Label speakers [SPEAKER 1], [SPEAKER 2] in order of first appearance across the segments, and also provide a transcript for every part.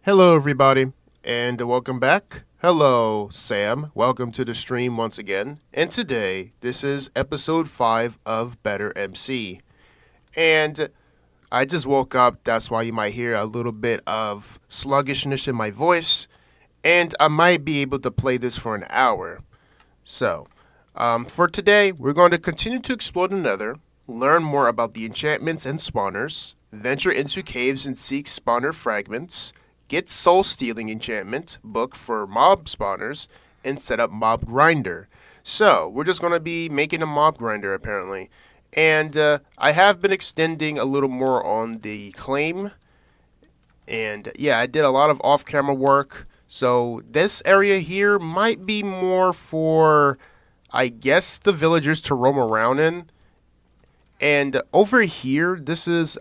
[SPEAKER 1] Hello, everybody, and welcome back. Hello, Sam. Welcome to the stream once again. And today, this is episode 5 of BetterMC. And I just woke up. That's why you might hear a little bit of sluggishness in my voice. And I might be able to play this for an hour. So, for today, we're going to continue to explore the Nether, learn more about the enchantments and spawners, venture into caves and seek spawner fragments, get soul stealing enchantment book for mob spawners, and set up mob grinder. So we're just going to be making a mob grinder apparently. And I have been extending a little more on the claim. And yeah, I did a lot of off-camera work. So this area here might be more for, I guess, the villagers to roam around in. And over here, this is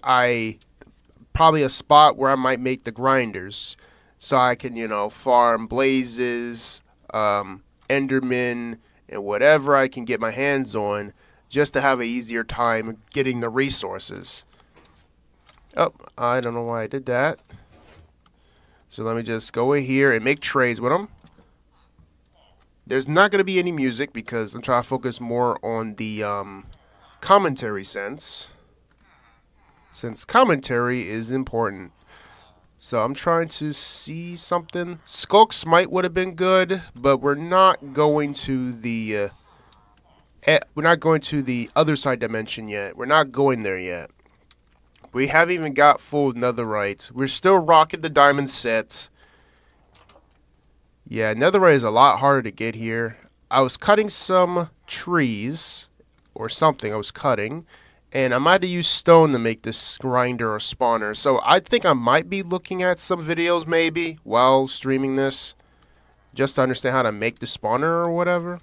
[SPEAKER 1] probably a spot where I might make the grinders, so I can, farm blazes, endermen, and whatever I can get my hands on, just to have an easier time getting the resources. Oh, I don't know why I did that. So let me just go in here and make trades with them. There's not going to be any music because I'm trying to focus more on the commentary sense. Since commentary is important. So I'm trying to see something. Skulk Smite would have been good, but we're not going to the other side dimension yet. We're not going there yet. We haven't even got full netherite. We're still rocking the diamond set. Yeah, netherite is a lot harder to get here. I was cutting some trees or something. I was cutting. And I might have to use stone to make this grinder or spawner. So I think I might be looking at some videos maybe while streaming this. Just to understand how to make the spawner or whatever.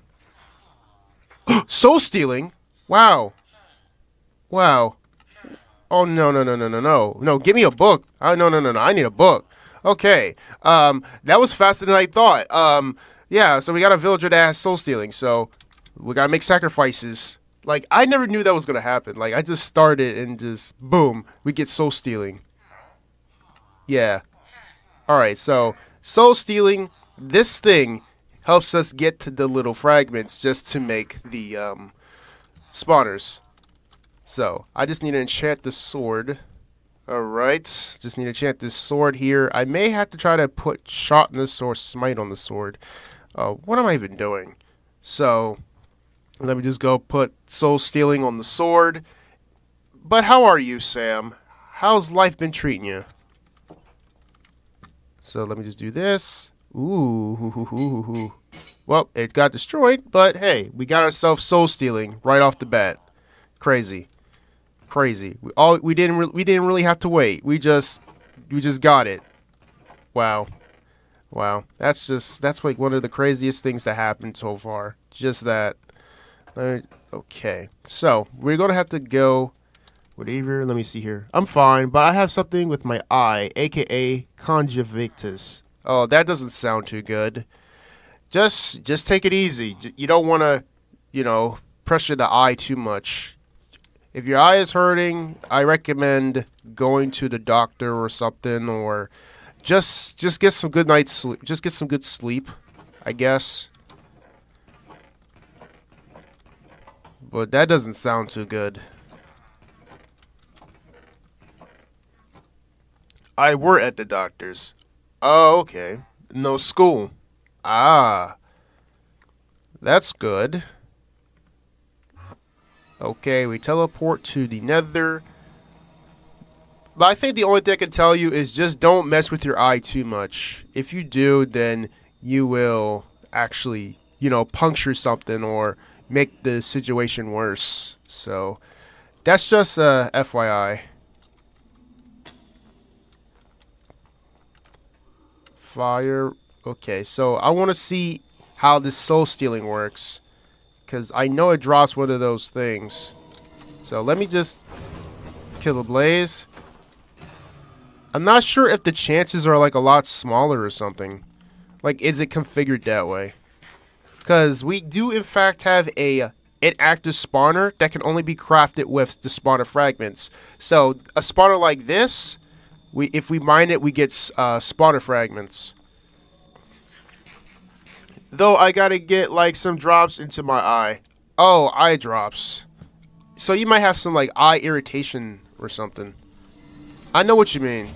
[SPEAKER 1] Soul stealing? Wow. Wow. Oh, no. No, give me a book. No. I need a book. Okay. That was faster than I thought. Yeah, so we got a villager that has soul stealing. So we got to make sacrifices. Like, I never knew that was going to happen. Like, I just started and just, boom, we get soul stealing. Yeah. Alright, so, soul stealing, this thing helps us get to the little fragments just to make the spawners. So, I just need to enchant the sword. Alright, just need to enchant this sword here. I may have to try to put sharpness or smite on the sword. What am I even doing? So, let me just go put soul stealing on the sword. But how are you, Sam? How's life been treating you? So let me just do this. Ooh. Well, it got destroyed, but hey, we got ourselves soul stealing right off the bat. Crazy. We didn't really have to wait. We just got it. Wow. That's like one of the craziest things that happened so far. Just that. Okay, so we're gonna have to go whatever. Let me see here. I'm fine, but I have something with my eye, aka conjunctivitis. Oh, that doesn't sound too good. Just take it easy. You don't want to, pressure the eye too much. If your eye is hurting, I recommend going to the doctor or something, or just get some good night's sleep. Just get some good sleep, I guess. But that doesn't sound too good. I were at the doctor's. Oh, okay. No school. Ah. That's good. Okay, we teleport to the nether. But I think the only thing I can tell you is just don't mess with your eye too much. If you do, then you will actually, puncture something or make the situation worse. So that's just FYI. Fire. Okay, so I want to see how this soul stealing works, because I know it drops one of those things. So let me just kill a blaze. I'm not sure if the chances are like a lot smaller or something. Like, is it configured that way? Because we do, in fact, have an active spawner that can only be crafted with the spawner fragments. So, a spawner like this If we mine it, we get spawner fragments. Though I gotta get like some drops into my eye. Oh, eye drops. So you might have some like eye irritation or something. I know what you mean.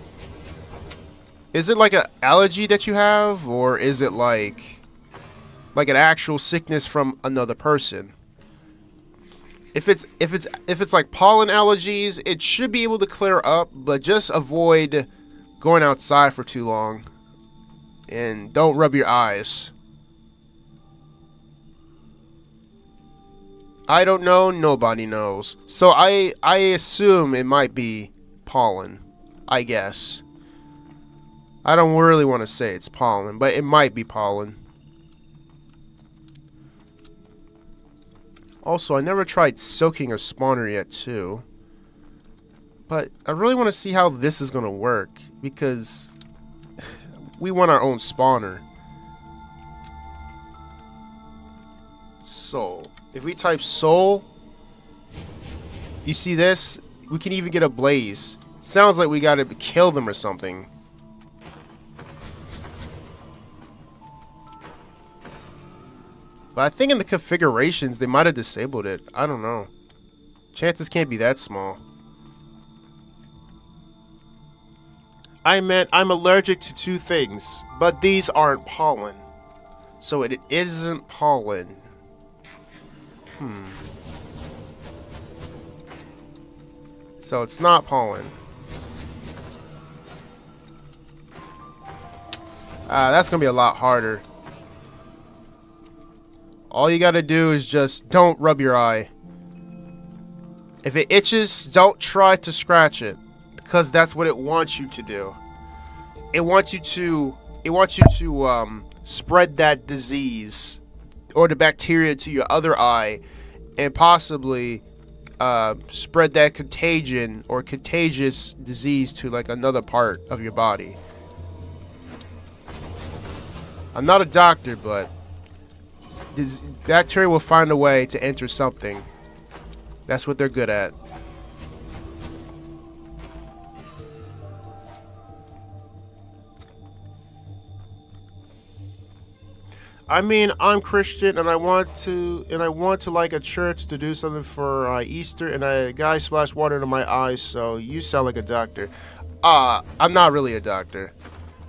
[SPEAKER 1] Is it like an allergy that you have, or is it like an actual sickness from another person? If it's like pollen allergies, it should be able to clear up, but just avoid going outside for too long. And don't rub your eyes. I don't know, nobody knows. So I assume it might be pollen, I guess. I don't really want to say it's pollen, but it might be pollen. Also, I never tried soaking a spawner yet, too. But I really want to see how this is going to work, because we want our own spawner. Soul. If we type soul, you see this? We can even get a blaze. Sounds like we gotta kill them or something. But I think in the configurations, they might have disabled it. I don't know. Chances can't be that small. I meant I'm allergic to 2 things, but these aren't pollen. So it isn't pollen. So it's not pollen. That's gonna be a lot harder. All you gotta do is just don't rub your eye. If it itches, don't try to scratch it, because that's what it wants you to do. It wants you to spread that disease or the bacteria to your other eye, and possibly spread that contagion or contagious disease to like another part of your body. I'm not a doctor, but this bacteria will find a way to enter something. That's what they're good at. I mean, I'm Christian, and I want to like a church to do something for Easter, and a guy splashed water into my eyes. So you sound like a doctor. I'm not really a doctor.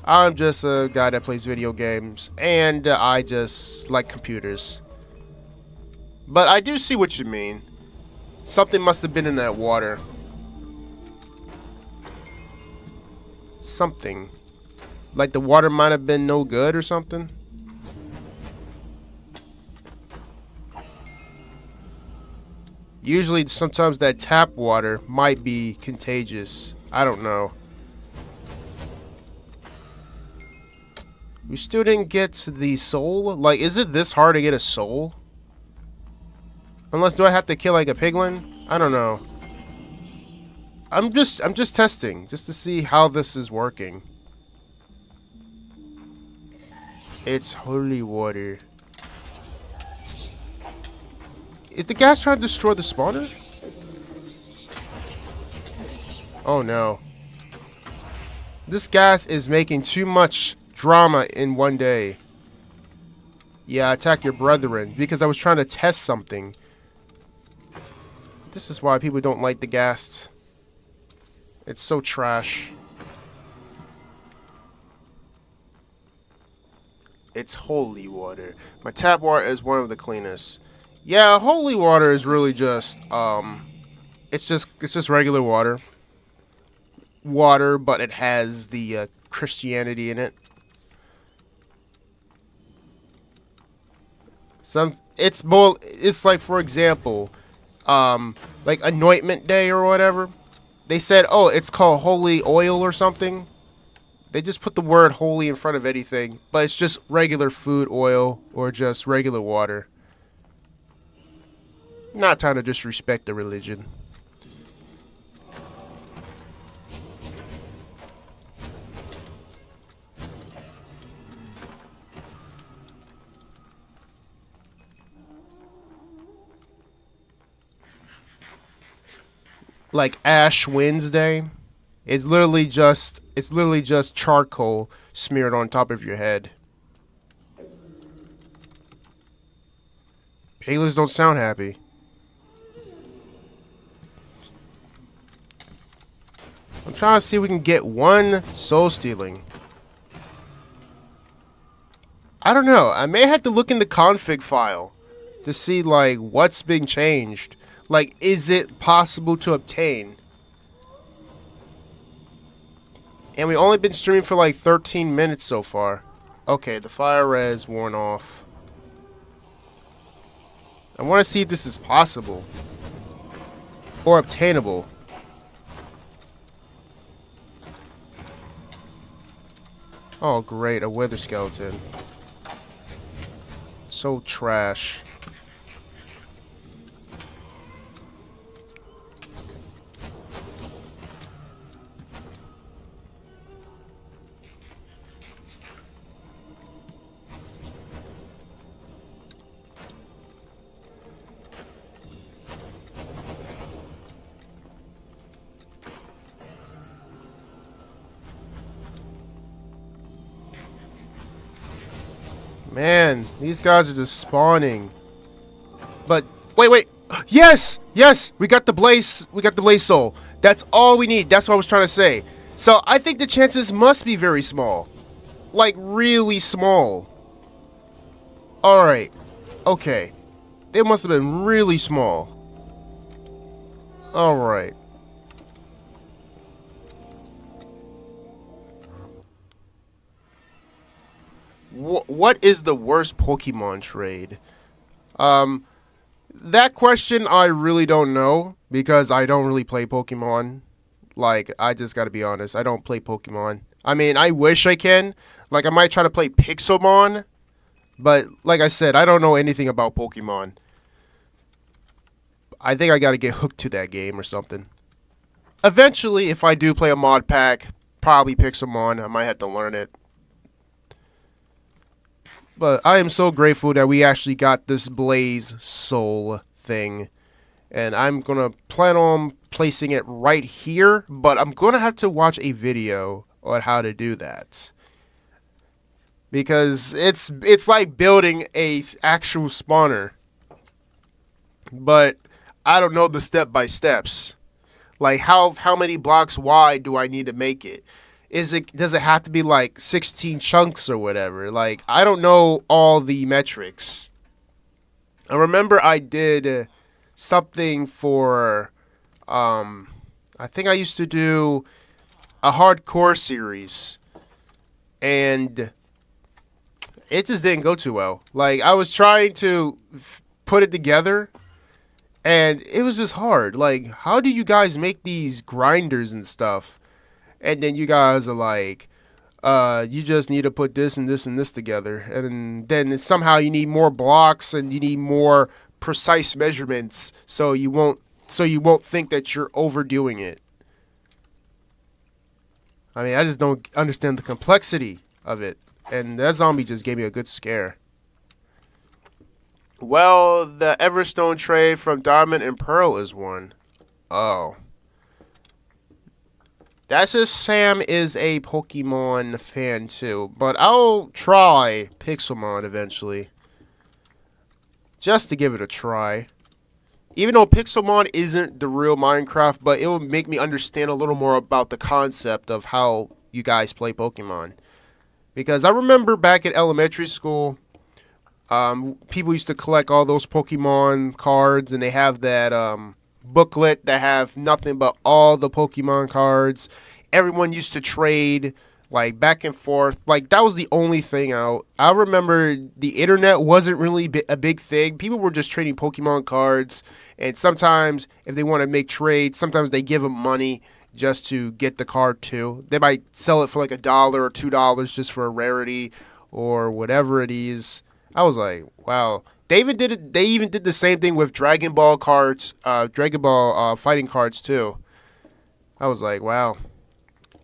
[SPEAKER 1] I'm just a guy that plays video games, and I just like computers. But I do see what you mean. Something must have been in that water. Something. Like the water might have been no good or something. Usually, sometimes that tap water might be contagious. I don't know. We still didn't get the soul? Like, is it this hard to get a soul? Unless, do I have to kill like a piglin? I don't know. I'm just testing, just to see how this is working. It's holy water. Is the gas trying to destroy the spawner? Oh no. This gas is making too much drama in one day. Yeah, attack your brethren, because I was trying to test something. This is why people don't like the gas. It's so trash. It's holy water. My tap water is one of the cleanest. Yeah, holy water is really just it's just regular water. Water, but it has the Christianity in it. It's more, it's like, for example, like anointment day or whatever. They said, oh, it's called holy oil or something. They just put the word holy in front of anything, but it's just regular food oil or just regular water. Not trying to disrespect the religion. Like Ash Wednesday. It's literally just charcoal smeared on top of your head. Aliens don't sound happy. I'm trying to see if we can get one soul stealing. I don't know. I may have to look in the config file to see like what's being changed. Like, is it possible to obtain? And we've only been streaming for like 13 minutes so far. Okay, the fire res worn off. I want to see if this is possible or obtainable. Oh, great, a wither skeleton. So trash. Man, these guys are just spawning. But wait. Yes! Yes! We got the blaze soul. That's all we need. That's what I was trying to say. So I think the chances must be very small. Like really small. Alright. Okay. They must have been really small. Alright. What is the worst Pokemon trade? That question I really don't know because I don't really play Pokemon. Like, I just gotta be honest, I don't play Pokemon. I mean, I wish I can. Like, I might try to play Pixelmon, but like I said, I don't know anything about Pokemon. I think I gotta get hooked to that game or something. Eventually, if I do play a mod pack, probably Pixelmon, I might have to learn it. But I am so grateful that we actually got this Blaze Soul thing. And I'm going to plan on placing it right here. But I'm going to have to watch a video on how to do that. Because it's like building a actual spawner. But I don't know the step-by-steps. Like how many blocks wide do I need to make it? Does it have to be like 16 chunks or whatever? Like, I don't know all the metrics. I remember I did something for I think I used to do a hardcore series and it just didn't go too well. Like, I was trying to put it together and it was just hard. Like, how do you guys make these grinders and stuff? And then you guys are like, you just need to put this and this and this together. And then somehow you need more blocks and you need more precise measurements so you won't think that you're overdoing it. I mean, I just don't understand the complexity of it. And that zombie just gave me a good scare. Well, the Everstone tray from Diamond and Pearl is one. Oh. That says Sam is a Pokemon fan too, but I'll try Pixelmon eventually. Just to give it a try. Even though Pixelmon isn't the real Minecraft, but it will make me understand a little more about the concept of how you guys play Pokemon. Because I remember back at elementary school, people used to collect all those Pokemon cards, and they have that booklet that have nothing but all the Pokemon cards. Everyone used to trade like back and forth. Like, that was the only thing out. I remember the internet wasn't really a big thing. People were just trading Pokemon cards, and sometimes if they want to make trades, sometimes they give them money just to get the card too. They might sell it for like $1 or $2 just for a rarity or whatever it is. I was like, wow. They even did the same thing with Dragon Ball cards, Dragon Ball fighting cards too. I was like, wow.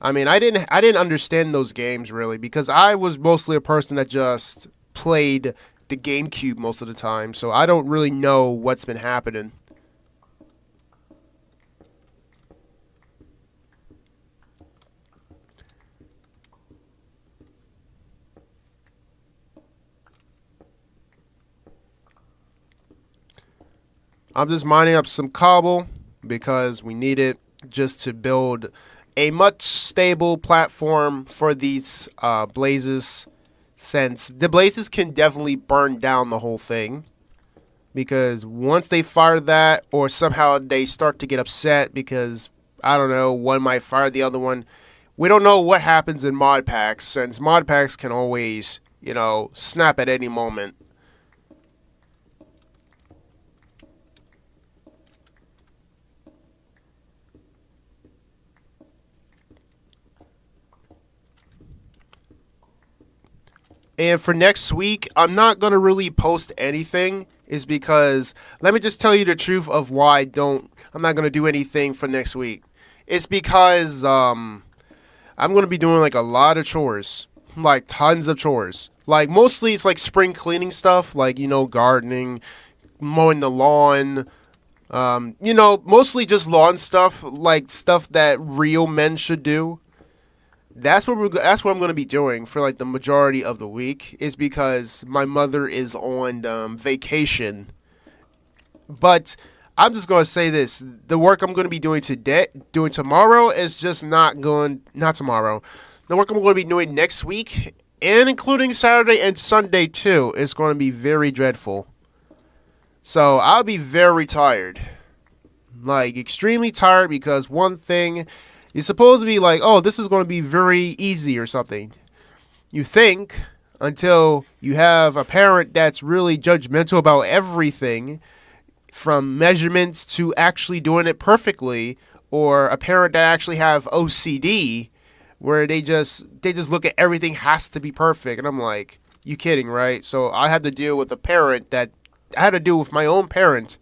[SPEAKER 1] I mean, I didn't understand those games really because I was mostly a person that just played the GameCube most of the time, so I don't really know what's been happening. I'm just mining up some cobble because we need it just to build a much stable platform for these blazes, since the blazes can definitely burn down the whole thing. Because once they fire that, or somehow they start to get upset because, I don't know, one might fire the other one, we don't know what happens in mod packs, since mod packs can always, snap at any moment. And for next week, I'm not going to really post anything, is because, let me just tell you the truth of why I'm not going to do anything for next week. It's because I'm going to be doing like a lot of chores, like tons of chores. Like mostly it's like spring cleaning stuff, like, gardening, mowing the lawn, mostly just lawn stuff, like stuff that real men should do. That's what I'm going to be doing for like the majority of the week, is because my mother is on vacation. But I'm just going to say this: the work I'm going to be doing tomorrow is just not tomorrow. The work I'm going to be doing next week, and including Saturday and Sunday too, is going to be very dreadful. So I'll be very tired, like extremely tired, because one thing, you're supposed to be like, oh, this is going to be very easy or something. You think, until you have a parent that's really judgmental about everything, from measurements to actually doing it perfectly, or a parent that actually have OCD, where they just look at everything has to be perfect. And I'm like, you kidding, right? So I had to deal with my own parent,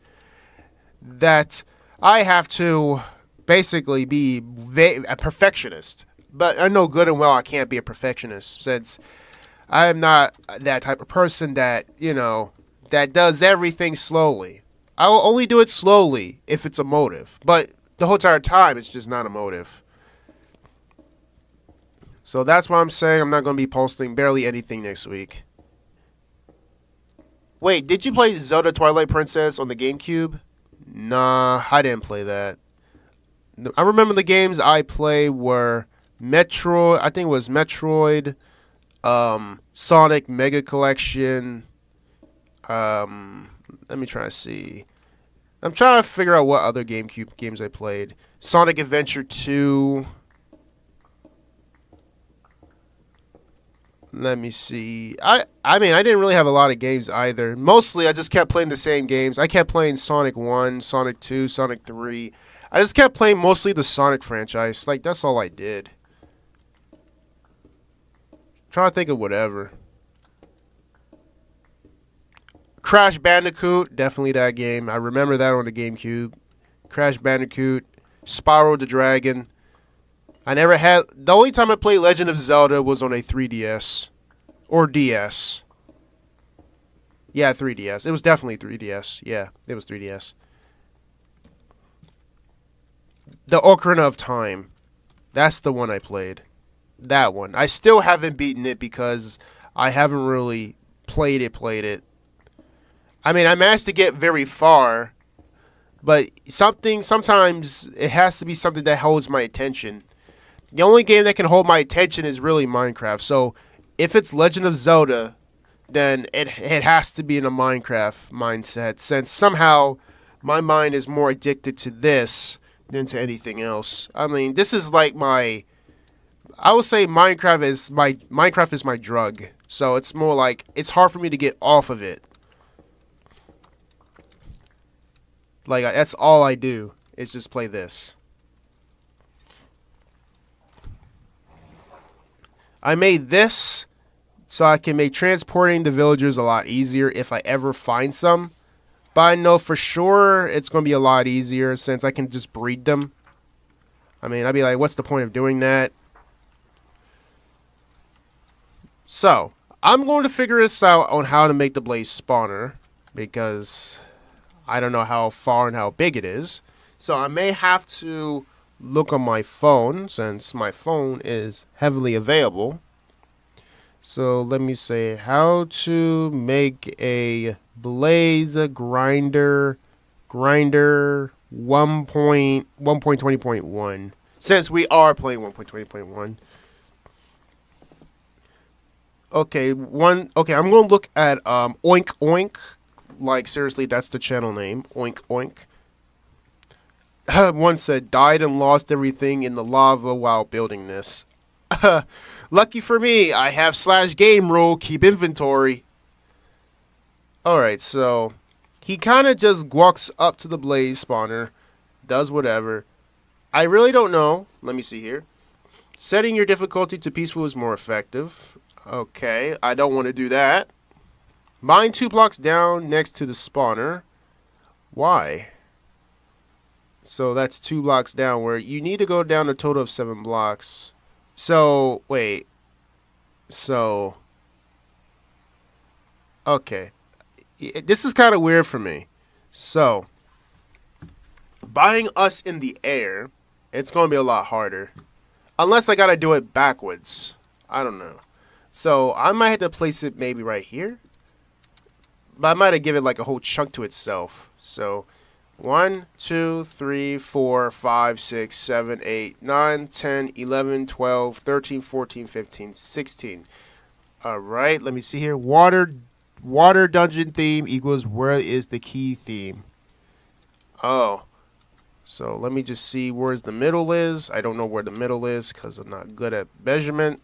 [SPEAKER 1] that I have to basically be a perfectionist. But I know good and well I can't be a perfectionist, since I am not that type of person that, that does everything slowly. I will only do it slowly if it's a motive. But the whole entire time, it's just not a motive. So that's why I'm saying I'm not going to be posting barely anything next week. Wait, did you play Zelda Twilight Princess on the GameCube? Nah, I didn't play that. I remember the games I played were Metroid, I think it was Metroid, Sonic Mega Collection. Let me try to see. I'm trying to figure out what other GameCube games I played. Sonic Adventure 2. Let me see. I mean, I didn't really have a lot of games either. Mostly, I just kept playing the same games. I kept playing Sonic 1, Sonic 2, Sonic 3. I just kept playing mostly the Sonic franchise. Like, that's all I did. Trying to think of whatever. Crash Bandicoot, definitely that game. I remember that on the GameCube. Crash Bandicoot, Spyro the Dragon. The only time I played Legend of Zelda was on a 3DS. Or DS. Yeah, 3DS. It was definitely 3DS. Yeah, it was 3DS. The Ocarina of Time. That's the one I played. That one. I still haven't beaten it because I haven't really played it. I mean, I managed to get very far, but sometimes it has to be something that holds my attention. The only game that can hold my attention is really Minecraft. So if it's Legend of Zelda, then it has to be in a Minecraft mindset, since somehow my mind is more addicted to this than to anything else. I mean, this is like I would say Minecraft is my drug. So it's more like it's hard for me to get off of it. Like, that's all I do is just play this. I made this so I can make transporting the villagers a lot easier if I ever find some. But I know for sure it's going to be a lot easier since I can just breed them. I mean, I'd be like, what's the point of doing that? So, I'm going to figure this out on how to make the blaze spawner, because I don't know how far and how big it is. So I may have to look on my phone, since my phone is heavily available. So let me say how to make a blaze grinder Grinder 1.20.1. Since we are playing 1.20.1. Okay, okay, I'm gonna look at Oink Oink. Like seriously, that's the channel name. Oink Oink. One said died and lost everything in the lava while building this. Lucky for me, I have /game rule, keep inventory. Alright, so he kind of just walks up to the blaze spawner, does whatever. I really don't know. Let me see here. Setting your difficulty to peaceful is more effective. Okay, I don't want to do that. Mine 2 blocks down next to the spawner. Why? So that's 2 blocks down, where you need to go down a total of 7 blocks. So, wait. So, okay. This is kind of weird for me. So, buying us in the air, it's going to be a lot harder. Unless I got to do it backwards. I don't know. So, I might have to place it maybe right here. But I might have given it like a whole chunk to itself. So, 1, 2, 3, 4, 5, 6, 7, 8, 9, 10, 11, 12, 13, 14, 15, 16. Alright, let me see here. Water dungeon theme equals where is the key theme? Oh. So let me just see where's the middle is. I don't know where the middle is because I'm not good at measurement.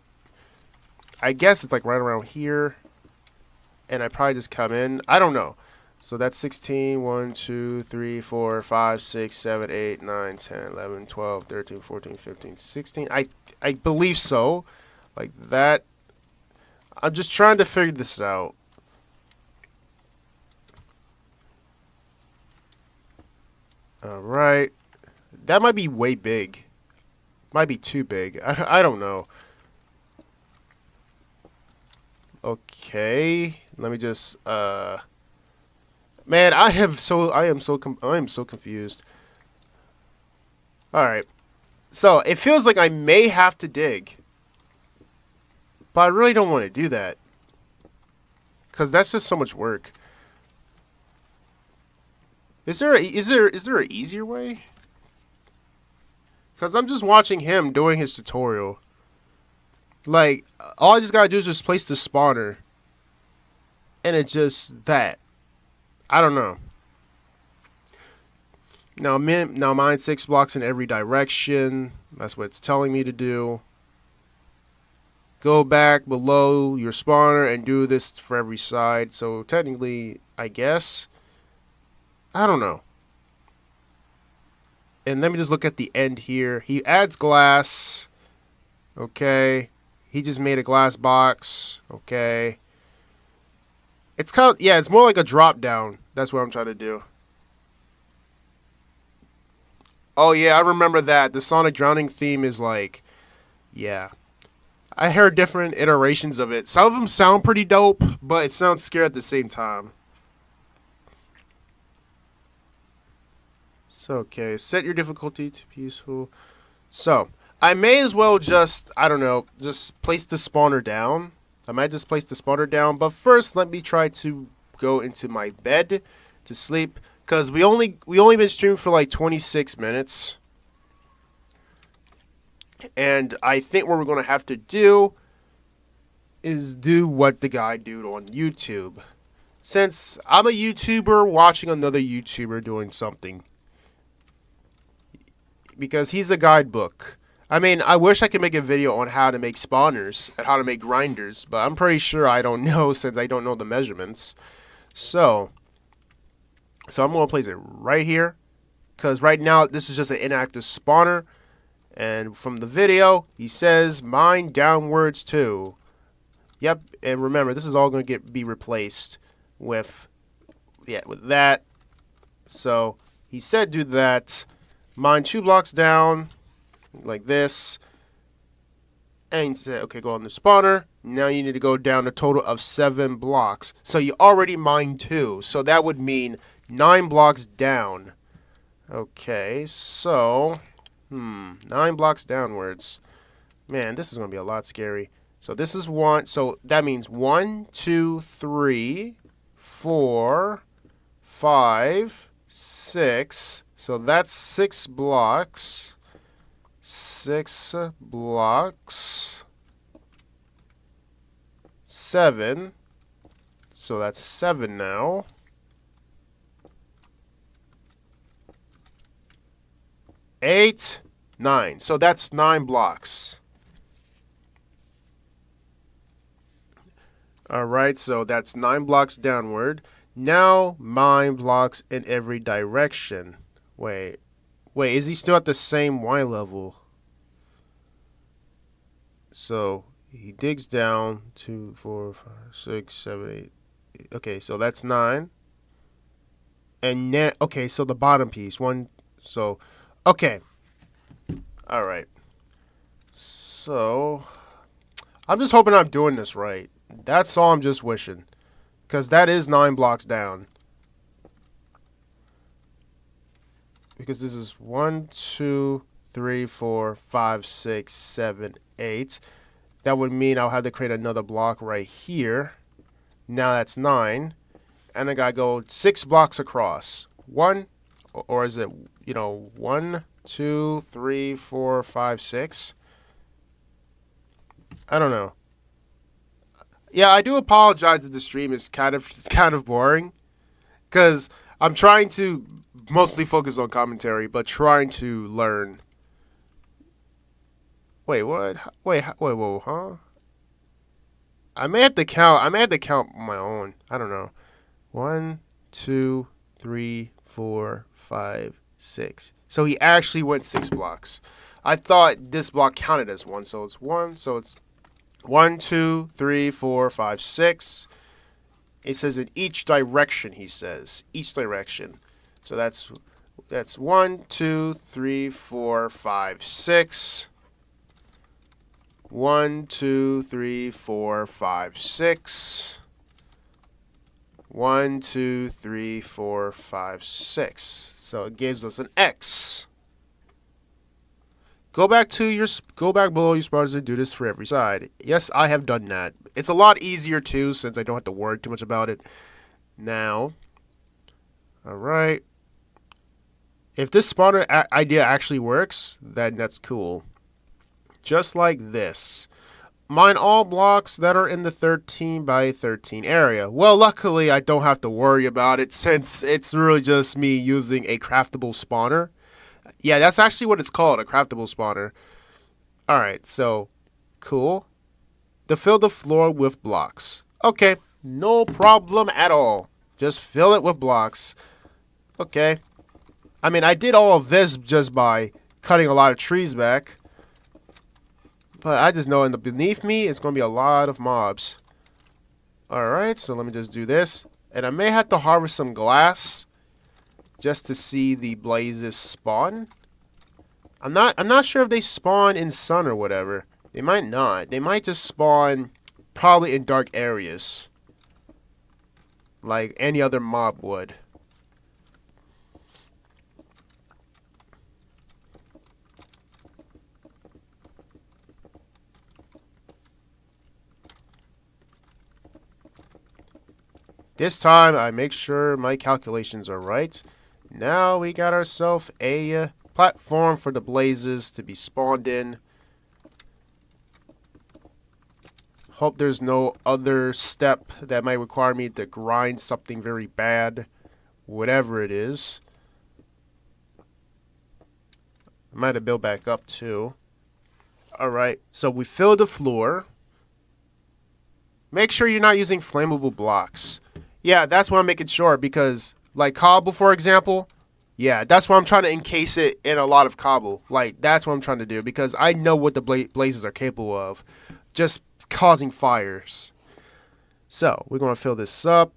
[SPEAKER 1] I guess it's like right around here. And I probably just come in. I don't know. So that's 16, 1, 2, 3, 4, 5, 6, 7, 8, 9, 10, 11, 12, 13, 14, 15, 16. I believe so. Like that. I'm just trying to figure this out. Alright. That might be way big. Might be too big. I don't know. Okay. Let me just man, I am so confused. All right. So, it feels like I may have to dig. But I really don't want to do that. Cuz that's just so much work. Is there an easier way? Cuz I'm just watching him doing his tutorial. Like, all I just got to do is just place the spawner. And it's just that. I don't know. Now mine 6 blocks in every direction. That's what it's telling me to do. Go back below your spawner and do this for every side. So technically, I guess. I don't know. And let me just look at the end here. He adds glass. Okay. He just made a glass box. Okay. It's kind of, yeah, it's more like a drop down. That's what I'm trying to do. Oh, yeah, I remember that. The Sonic Drowning theme is like, yeah. I heard different iterations of it. Some of them sound pretty dope, but it sounds scary at the same time. So, okay, set your difficulty to peaceful. So, I may as well just, I don't know, just place the spawner down. I might just place the spawner down, but first let me try to go into my bed to sleep, because we only been streaming for like 26 minutes. And I think what we're going to have to do is do what the guy did on YouTube. Since I'm a YouTuber watching another YouTuber doing something. Because he's a guidebook. I mean, I wish I could make a video on how to make spawners and how to make grinders, but I'm pretty sure I don't know since I don't know the measurements. So I'm going to place it right here, because right now this is just an inactive spawner. And from the video, he says mine downwards too. Yep, and remember, this is all going to be replaced with that. So he said do that. Mine 2 blocks down. Like this. And you say, okay, go on the spawner. Now you need to go down a total of 7 blocks. So you already mined 2. So that would mean 9 blocks down. Okay, so 9 blocks downwards. Man, this is going to be a lot scary. So this is 1. So that means 1, 2, 3, 4, 5, 6. So that's 6 blocks. 6 blocks. 7. So that's 7 now. 8, 9. So that's 9 blocks. Alright, so that's 9 blocks downward. Now 9 blocks in every direction. Wait, is he still at the same Y level? So he digs down 2, 4, 5, 6, 7, 8. Okay, so that's 9. And then, okay, so the bottom piece. So, okay. Alright. So, I'm just hoping I'm doing this right. That's all I'm just wishing. Because that is 9 blocks down. Because this is 1, 2, 3, 4, 5, 6, 7, 8. That would mean I'll have to create another block right here. Now that's 9. And I gotta go 6 blocks across. Or is it, 1, 2, 3, 4, 5, 6? I don't know. Yeah, I do apologize that the stream is kind of boring, because I'm trying to mostly focus on commentary, but trying to learn. Wait, what? Wait, whoa, huh? I may have to count my own. I don't know. 1, 2, 3, 4, 5, 6. So he actually went 6 blocks. I thought this block counted as 1, so it's 1. So it's 1, 2, 3, 4, 5, 6. It says in each direction, he says. Each direction. So that's 1, 2, 3, 4, 5, 6. 1, 2, 3, 4, 5, 6. 1, 2, 3, 4, 5, 6. So it gives us an X. Go back below your spotters and do this for every side. Yes, I have done that. It's a lot easier too, since I don't have to worry too much about it. Now, alright. If this spotter idea actually works, then that's cool. Just like this. Mine all blocks that are in the 13 by 13 area. Well, luckily I don't have to worry about it, since it's really just me using a craftable spawner. Yeah, that's actually what it's called, a craftable spawner. Alright, so, cool. To fill the floor with blocks. Okay, no problem at all. Just fill it with blocks. Okay. I mean, I did all of this just by cutting a lot of trees back. But I just know beneath me, it's going to be a lot of mobs. Alright, so let me just do this. And I may have to harvest some glass just to see the blazes spawn. I'm not sure if they spawn in sun or whatever. They might not. They might just spawn probably in dark areas, like any other mob would. This time I make sure my calculations are right. Now we got ourselves a platform for the blazes to be spawned in. Hope there's no other step that might require me to grind something very bad. Whatever it is. I might have built back up too. Alright, so we filled the floor. Make sure you're not using flammable blocks. Yeah, that's what I'm making sure, because like cobble, for example, yeah, that's why I'm trying to encase it in a lot of cobble. Like, that's what I'm trying to do, because I know what the blazes are capable of. Just causing fires. So, we're going to fill this up.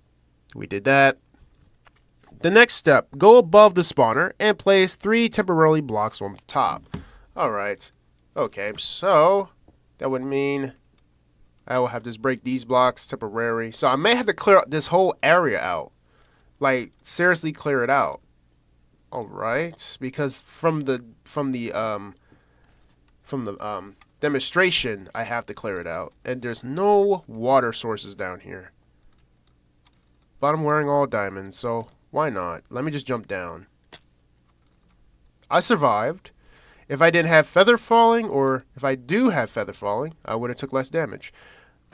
[SPEAKER 1] We did that. The next step, go above the spawner and place 3 temporarily blocks on top. Alright. Okay, so that would mean I will have to break these blocks temporary. So I may have to clear this whole area out. Like, seriously clear it out. Alright. Because from the demonstration, I have to clear it out. And there's no water sources down here. But I'm wearing all diamonds, so Why not? Let me just jump down. I survived. If I didn't have feather falling, or if I do have feather falling, I would have took less damage.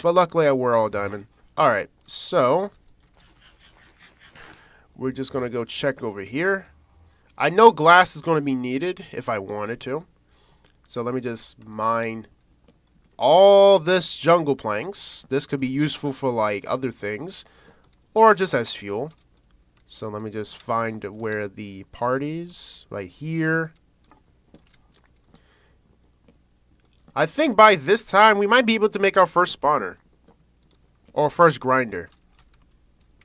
[SPEAKER 1] But luckily I wore all diamond. Alright, so we're just going to go check over here. I know glass is going to be needed if I wanted to. So let me just mine all this jungle planks. This could be useful for like other things, or just as fuel. So let me just find where the party's right here. I think by this time we might be able to make our first spawner. Or first grinder.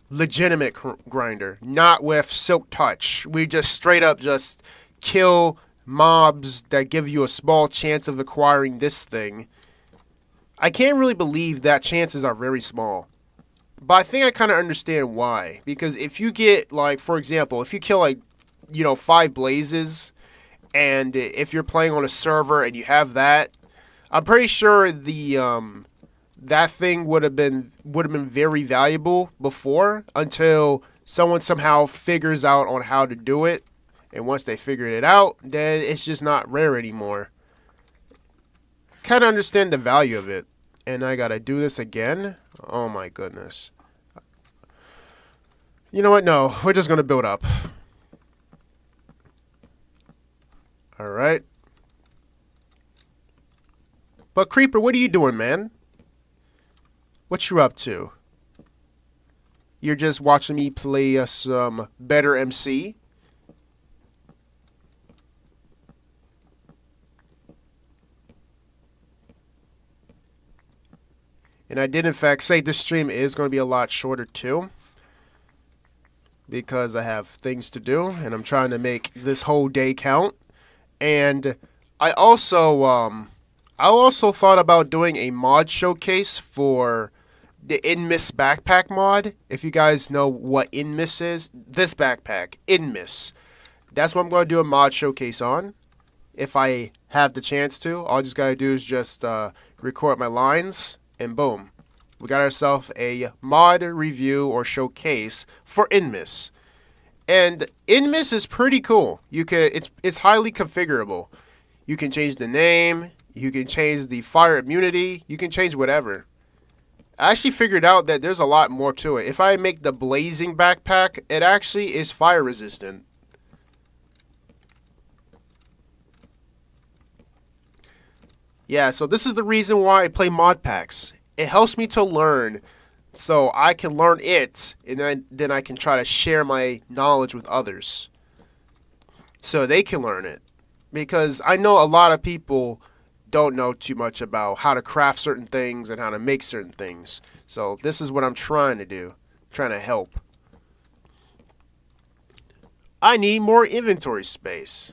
[SPEAKER 1] Legitimate grinder. Not with silk touch. We just straight up just kill mobs that give you a small chance of acquiring this thing. I can't really believe that chances are very small. But I think I kind of understand why. Because if you get, like, for example, if you kill, like, 5 blazes, and if you're playing on a server and you have that, I'm pretty sure that thing would have been very valuable before, until someone somehow figures out on how to do it. And once they figured it out, then it's just not rare anymore. Kind of understand the value of it. And I gotta do this again. Oh my goodness. You know what? No, we're just gonna build up. Alright. But Creeper, what are you doing, man? What you up to? You're just watching me play some BetterMC? And I did in fact say this stream is going to be a lot shorter too, because I have things to do and I'm trying to make this whole day count. And I also thought about doing a mod showcase for the Inmis backpack mod. If you guys know what Inmis is, this backpack, Inmis. That's what I'm going to do a mod showcase on. If I have the chance to, all I just got to do is just record my lines, and boom. We got ourselves a mod review or showcase for Inmis. And Inmis is pretty cool. It's highly configurable. You can change the name, you can change the fire immunity, you can change whatever. I actually figured out that there's a lot more to it. If I make the blazing backpack, it actually is fire resistant. Yeah, so this is the reason why I play mod packs. It helps me to learn, so I can learn it, and then I can try to share my knowledge with others, so they can learn it. Because I know a lot of people don't know too much about how to craft certain things and how to make certain things. So this is what I'm trying to do, trying to help. I need more inventory space.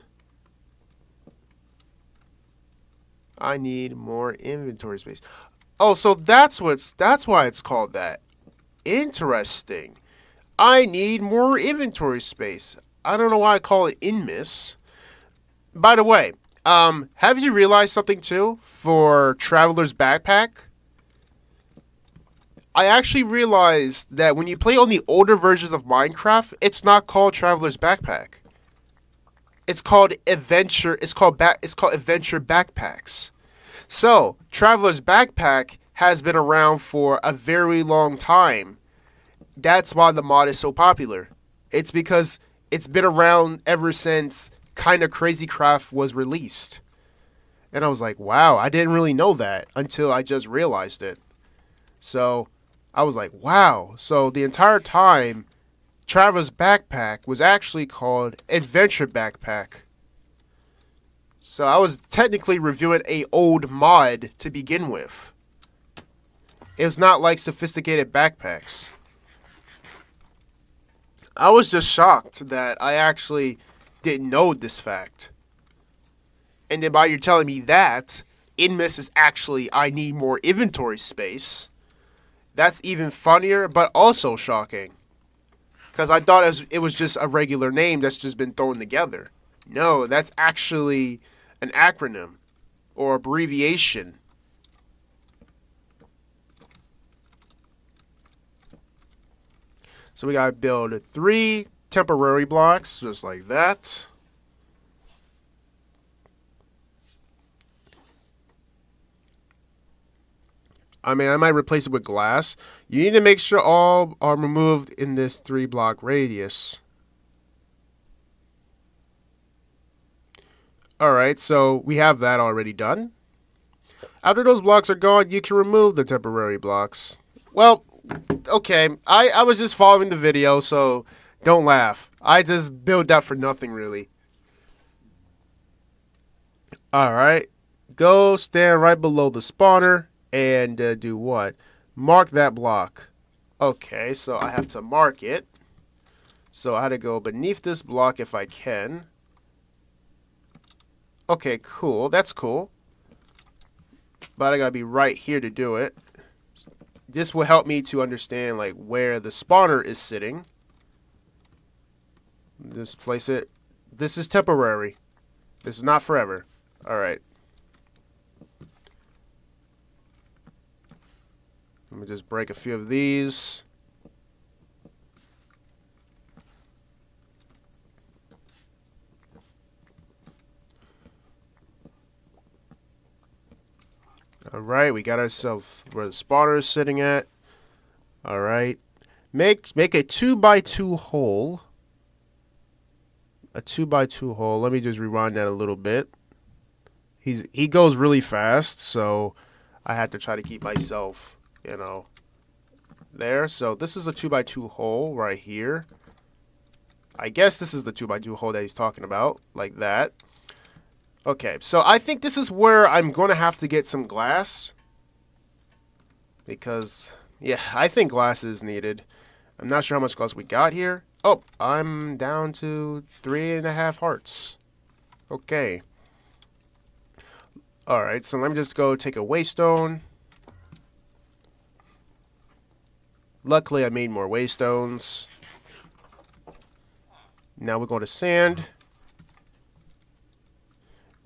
[SPEAKER 1] I need more inventory space. Oh, so that's why it's called that. Interesting. I need more inventory space. I don't know why I call it Inmis. By the way, have you realized something too for Traveler's Backpack? I actually realized that when you play on the older versions of Minecraft, it's not called Traveler's Backpack. It's called Adventure. It's called Adventure Backpacks. So, Traveler's Backpack has been around for a very long time. That's why the mod is so popular. It's because it's been around ever since Kinda Crazy Craft was released. And I was like, wow, I didn't really know that until I just realized it. So, I was like, wow. So, the entire time, Traveler's Backpack was actually called Adventure Backpack. So I was technically reviewing a old mod to begin with. It was not like sophisticated backpacks. I was just shocked that I actually didn't know this fact. And then by you telling me that, Inmis is actually I need more inventory space, that's even funnier but also shocking. Because I thought it was just a regular name that's just been thrown together. No, that's actually an acronym or abbreviation. So we gotta build 3 temporary blocks, just like that. I mean, I might replace it with glass. You need to make sure all are removed in this 3-block radius. Alright, so we have that already done. After those blocks are gone, you can remove the temporary blocks. Well, okay, I was just following the video, so don't laugh. I just built that for nothing, really. Alright, go stand right below the spawner and do what? Mark that block. Okay, so I have to mark it. So I had to go beneath this block if I can. Okay, cool. That's cool. But I gotta be right here to do it. This will help me to understand like where the spawner is sitting. Just place it. This is temporary. This is not forever. Alright. Let me just break a few of these. Alright, we got ourselves where the spawner is sitting at. Alright. Make a 2x2 hole. A 2x2 hole. Let me just rewind that a little bit. He goes really fast, so I have to try to keep myself, you know, there. So this is a 2x2 hole right here. I guess this is the 2x2 hole that he's talking about, like that. Okay, so I think this is where I'm going to have to get some glass. Because, yeah, I think glass is needed. I'm not sure how much glass we got here. Oh, I'm down to 3.5 hearts. Okay. Alright, so let me just go take a waystone. Luckily, I made more waystones. Now we're going to sand.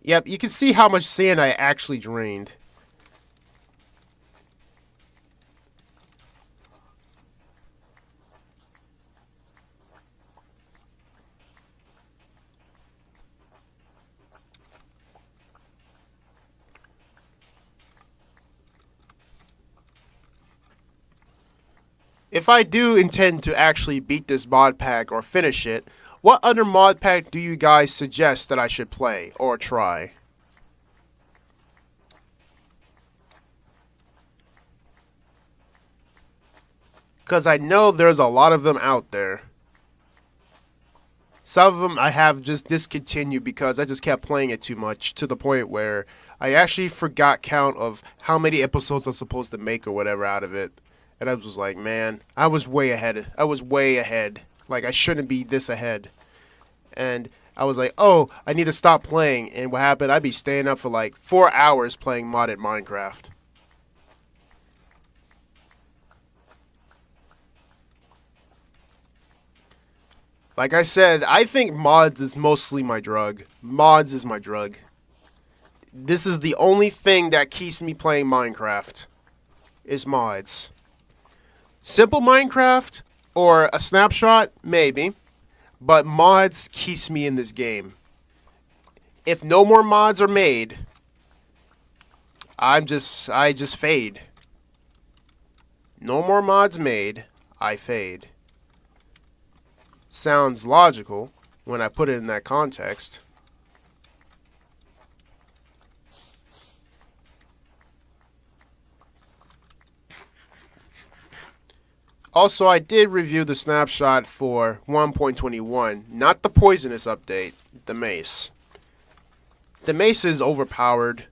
[SPEAKER 1] Yep, you can see how much sand I actually drained. If I do intend to actually beat this mod pack or finish it, what other mod pack do you guys suggest that I should play or try? Because I know there's a lot of them out there. Some of them I have just discontinued because I just kept playing it too much to the point where I actually forgot count of how many episodes I'm supposed to make or whatever out of it. And I was like, man, I was way ahead. I was way ahead. Like, I shouldn't be this ahead. And I was like, oh, I need to stop playing. And what happened? I'd be staying up for like 4 hours playing modded Minecraft. Like I said, I think mods is mostly my drug. Mods is my drug. This is the only thing that keeps me playing Minecraft. Is mods. Simple Minecraft or a snapshot, maybe. But mods keeps me in this game. If no more mods are made, I just fade. No more mods made, I fade. Sounds logical when I put it in that context. Also, I did review the snapshot for 1.21, not the poisonous update, the mace. The mace is overpowered.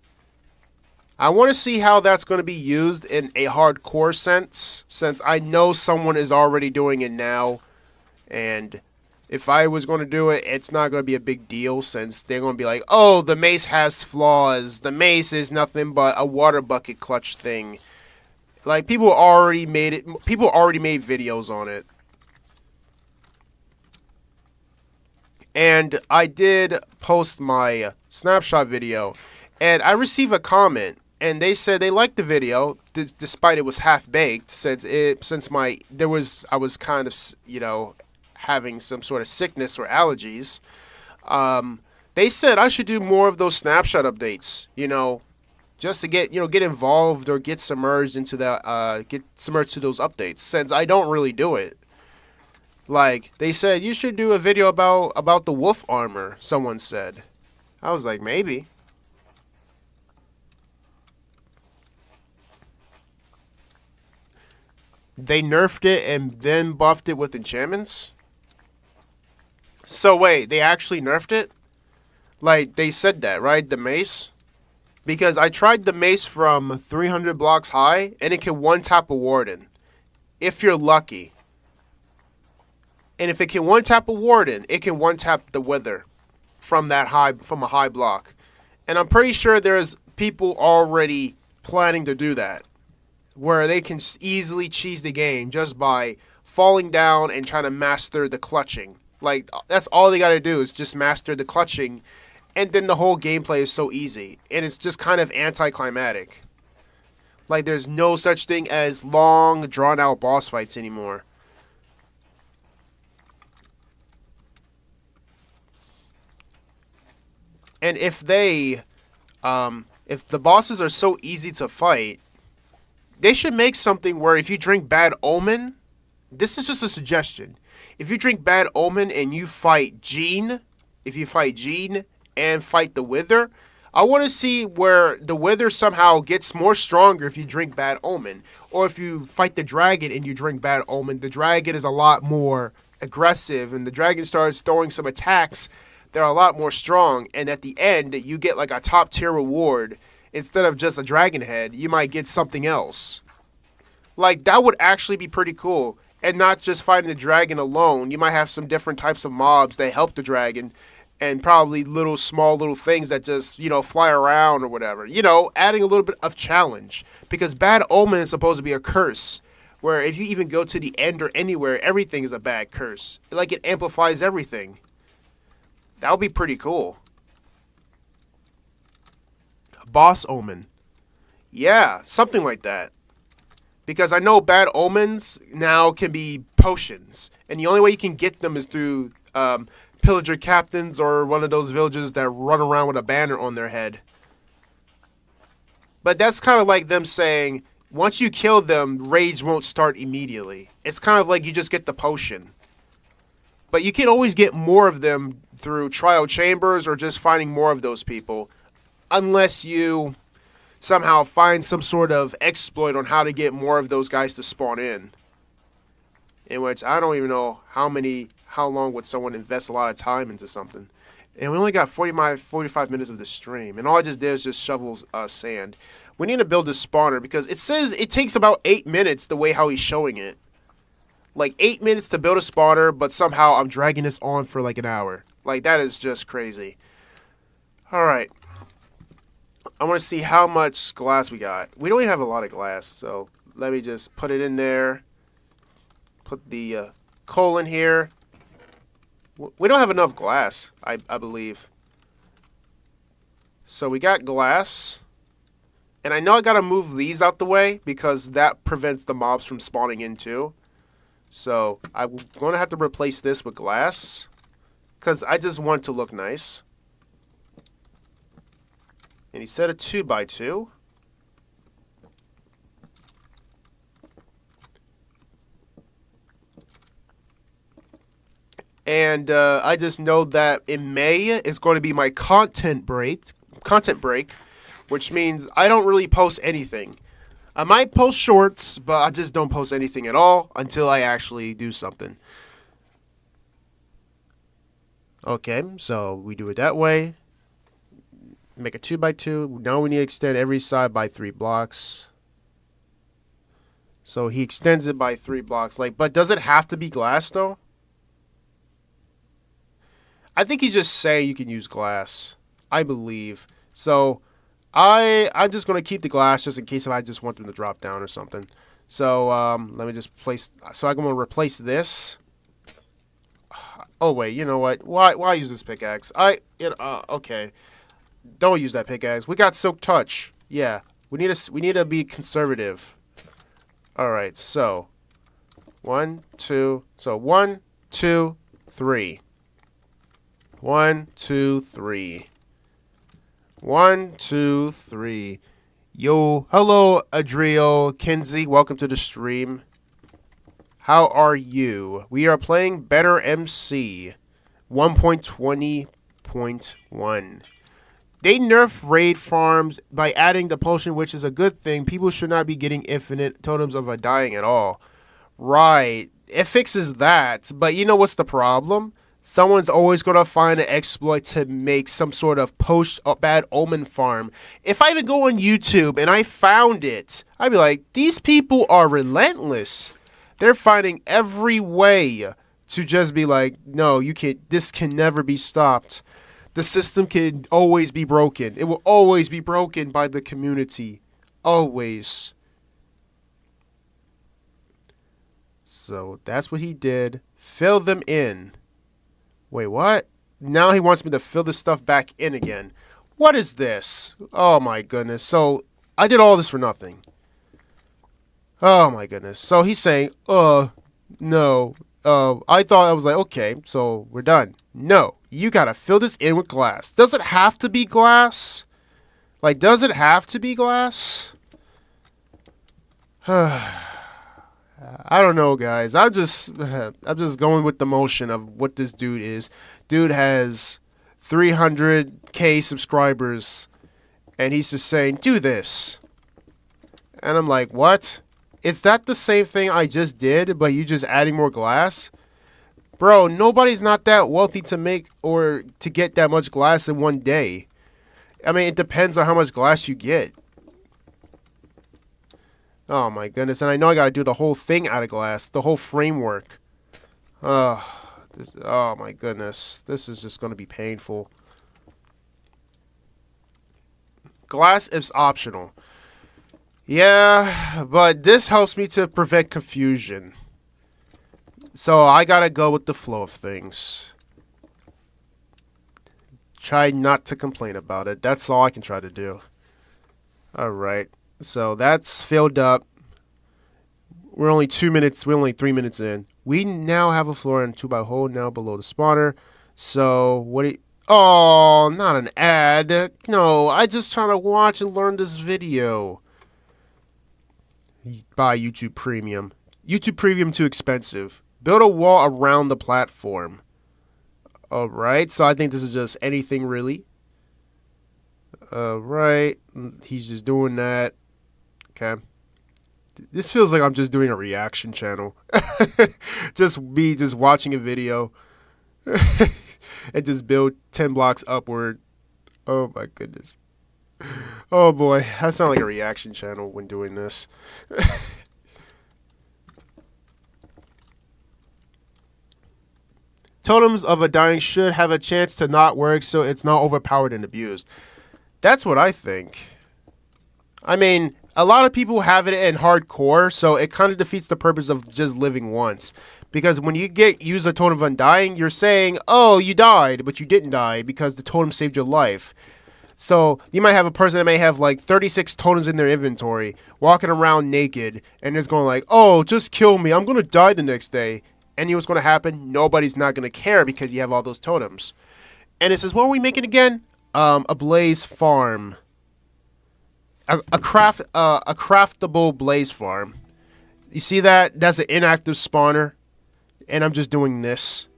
[SPEAKER 1] I want to see how that's going to be used in a hardcore sense, since I know someone is already doing it now. And if I was going to do it, it's not going to be a big deal since they're going to be like, oh, the mace has flaws. The mace is nothing but a water bucket clutch thing. Like, people already made it. People already made videos on it. And I did post my snapshot video. And I received a comment. And they said they liked the video, despite it was half-baked, since I was kind of, you know, having some sort of sickness or allergies. They said I should do more of those snapshot updates, just to get involved or get submerged into get submerged to those updates, since I don't really do it. Like, they said you should do a video about the wolf armor, someone said. I was like, maybe. They nerfed it and then buffed it with enchantments? So wait, they actually nerfed it? Like, they said that, right? The mace? Because I tried the mace from 300 blocks high, and it can one-tap a warden. If you're lucky. And if it can one-tap a warden, it can one-tap the wither from a high block. And I'm pretty sure there's people already planning to do that, where they can easily cheese the game just by falling down and trying to master the clutching. Like, that's all they gotta do is just master the clutching, and then the whole gameplay is so easy. And it's just kind of anticlimactic. Like, there's no such thing as long, drawn-out boss fights anymore. And if the bosses are so easy to fight, they should make something where if you drink Bad Omen, this is just a suggestion. If you drink Bad Omen and you fight Jean and fight the Wither, I want to see where the Wither somehow gets more stronger if you drink Bad Omen. Or if you fight the dragon and you drink Bad Omen, the dragon is a lot more aggressive and the dragon starts throwing some attacks that are a lot more strong. And at the end, you get like a top tier reward. Instead of just a dragon head, you might get something else. Like, that would actually be pretty cool. And not just fighting the dragon alone. You might have some different types of mobs that help the dragon. And probably small little things that just, fly around or whatever. Adding a little bit of challenge. Because Bad Omen is supposed to be a curse. Where if you even go to the end or anywhere, everything is a bad curse. Like, it amplifies everything. That would be pretty cool. Boss Omen. Yeah, something like that. Because I know Bad Omens now can be potions. And the only way you can get them is through pillager captains or one of those villagers that run around with a banner on their head. But that's kind of like them saying, once you kill them, rage won't start immediately. It's kind of like you just get the potion. But you can always get more of them through trial chambers or just finding more of those people. Unless you somehow find some sort of exploit on how to get more of those guys to spawn in. In which I don't even know how long would someone invest a lot of time into something. And we only got 45 minutes of the stream. And all I just did is just shovel sand. We need to build this spawner because it says it takes about 8 minutes the way how he's showing it. Like 8 minutes to build a spawner, but somehow I'm dragging this on for like an hour. Like, that is just crazy. Alright. I want to see how much glass we got. We don't even have a lot of glass, so let me just put it in there. Put the coal in here. We don't have enough glass, I believe. So we got glass. And I know I got to move these out the way because that prevents the mobs from spawning in too. So I'm going to have to replace this with glass because I just want it to look nice. And he said a 2x2. And I just know that in May is going to be my content break, which means I don't really post anything. I might post shorts, but I just don't post anything at all until I actually do something. Okay, so we do it that way. Make a 2x2. Now we need to extend every side by 3 blocks. So he extends it by 3 blocks. But does it have to be glass though? I think he's just saying you can use glass. I believe. So I'm just going to keep the glass just in case if I just want them to drop down or something. So let me just place. So I'm going to replace this. Oh wait, you know what? Why use this pickaxe? Okay. Don't use that pickaxe. We got Silk Touch. Yeah, we need to be conservative. All right, so 1, 2. So 1, 2, 3. 1, 2, 3. 1, 2, 3. Yo, hello, Adrio, Kinsey. Welcome to the stream. How are you? We are playing BetterMC 1.20.1. They nerf raid farms by adding the potion, which is a good thing. People should not be getting infinite totems of undying at all. Right. It fixes that. But you know what's the problem? Someone's always going to find an exploit to make some sort of bad omen farm. If I even go on YouTube and I found it, I'd be like, these people are relentless. They're finding every way to just be like, no, you can't. This can never be stopped. The system can always be broken. It will always be broken by the community. Always. So that's what he did. Fill them in. Wait, what? Now he wants me to fill this stuff back in again. What is this? Oh my goodness. So I did all this for nothing. Oh my goodness. So he's saying, no. I thought I was like, okay, so we're done. No, you gotta fill this in with glass. Does it have to be glass? Like, does it have to be glass? I don't know, guys. I'm just going with the motion of what this dude is. Dude has 300k subscribers, and he's just saying, do this. And I'm like, what? Is that the same thing I just did, but you just adding more glass? Bro, nobody's not that wealthy to make or to get that much glass in one day. I mean, it depends on how much glass you get. Oh my goodness, and I know I gotta do the whole thing out of glass, the whole framework. Oh my goodness, this is just gonna be painful. Glass is optional. Yeah, but this helps me to prevent confusion. So I gotta go with the flow of things. Try not to complain about it. That's all I can try to do. Alright, so that's filled up. We're only 3 minutes in. We now have a floor and 2x hole now below the spawner. So what do you... Oh, not an ad. No, I just trying to watch and learn this video. Buy YouTube Premium. YouTube Premium too expensive. Build a wall around the platform. Alright, so I think this is just anything really. Alright, he's just doing that. Okay. This feels like I'm just doing a reaction channel. just watching a video. And just build 10 blocks upward. Oh my goodness. Oh boy, I sound like a reaction channel when doing this. Totems of undying should have a chance to not work so it's not overpowered and abused. That's what I think. I mean, a lot of people have it in hardcore, so it kind of defeats the purpose of just living once. Because when you use a totem of undying, you're saying, oh, you died, but you didn't die because the totem saved your life. So you might have a person that may have like 36 totems in their inventory, walking around naked, and is going like, oh, just kill me, I'm going to die the next day. And you know what's going to happen? Nobody's not going to care because you have all those totems. And it says, what are we making again? A blaze farm. A craftable blaze farm. You see that? That's an inactive spawner. And I'm just doing this.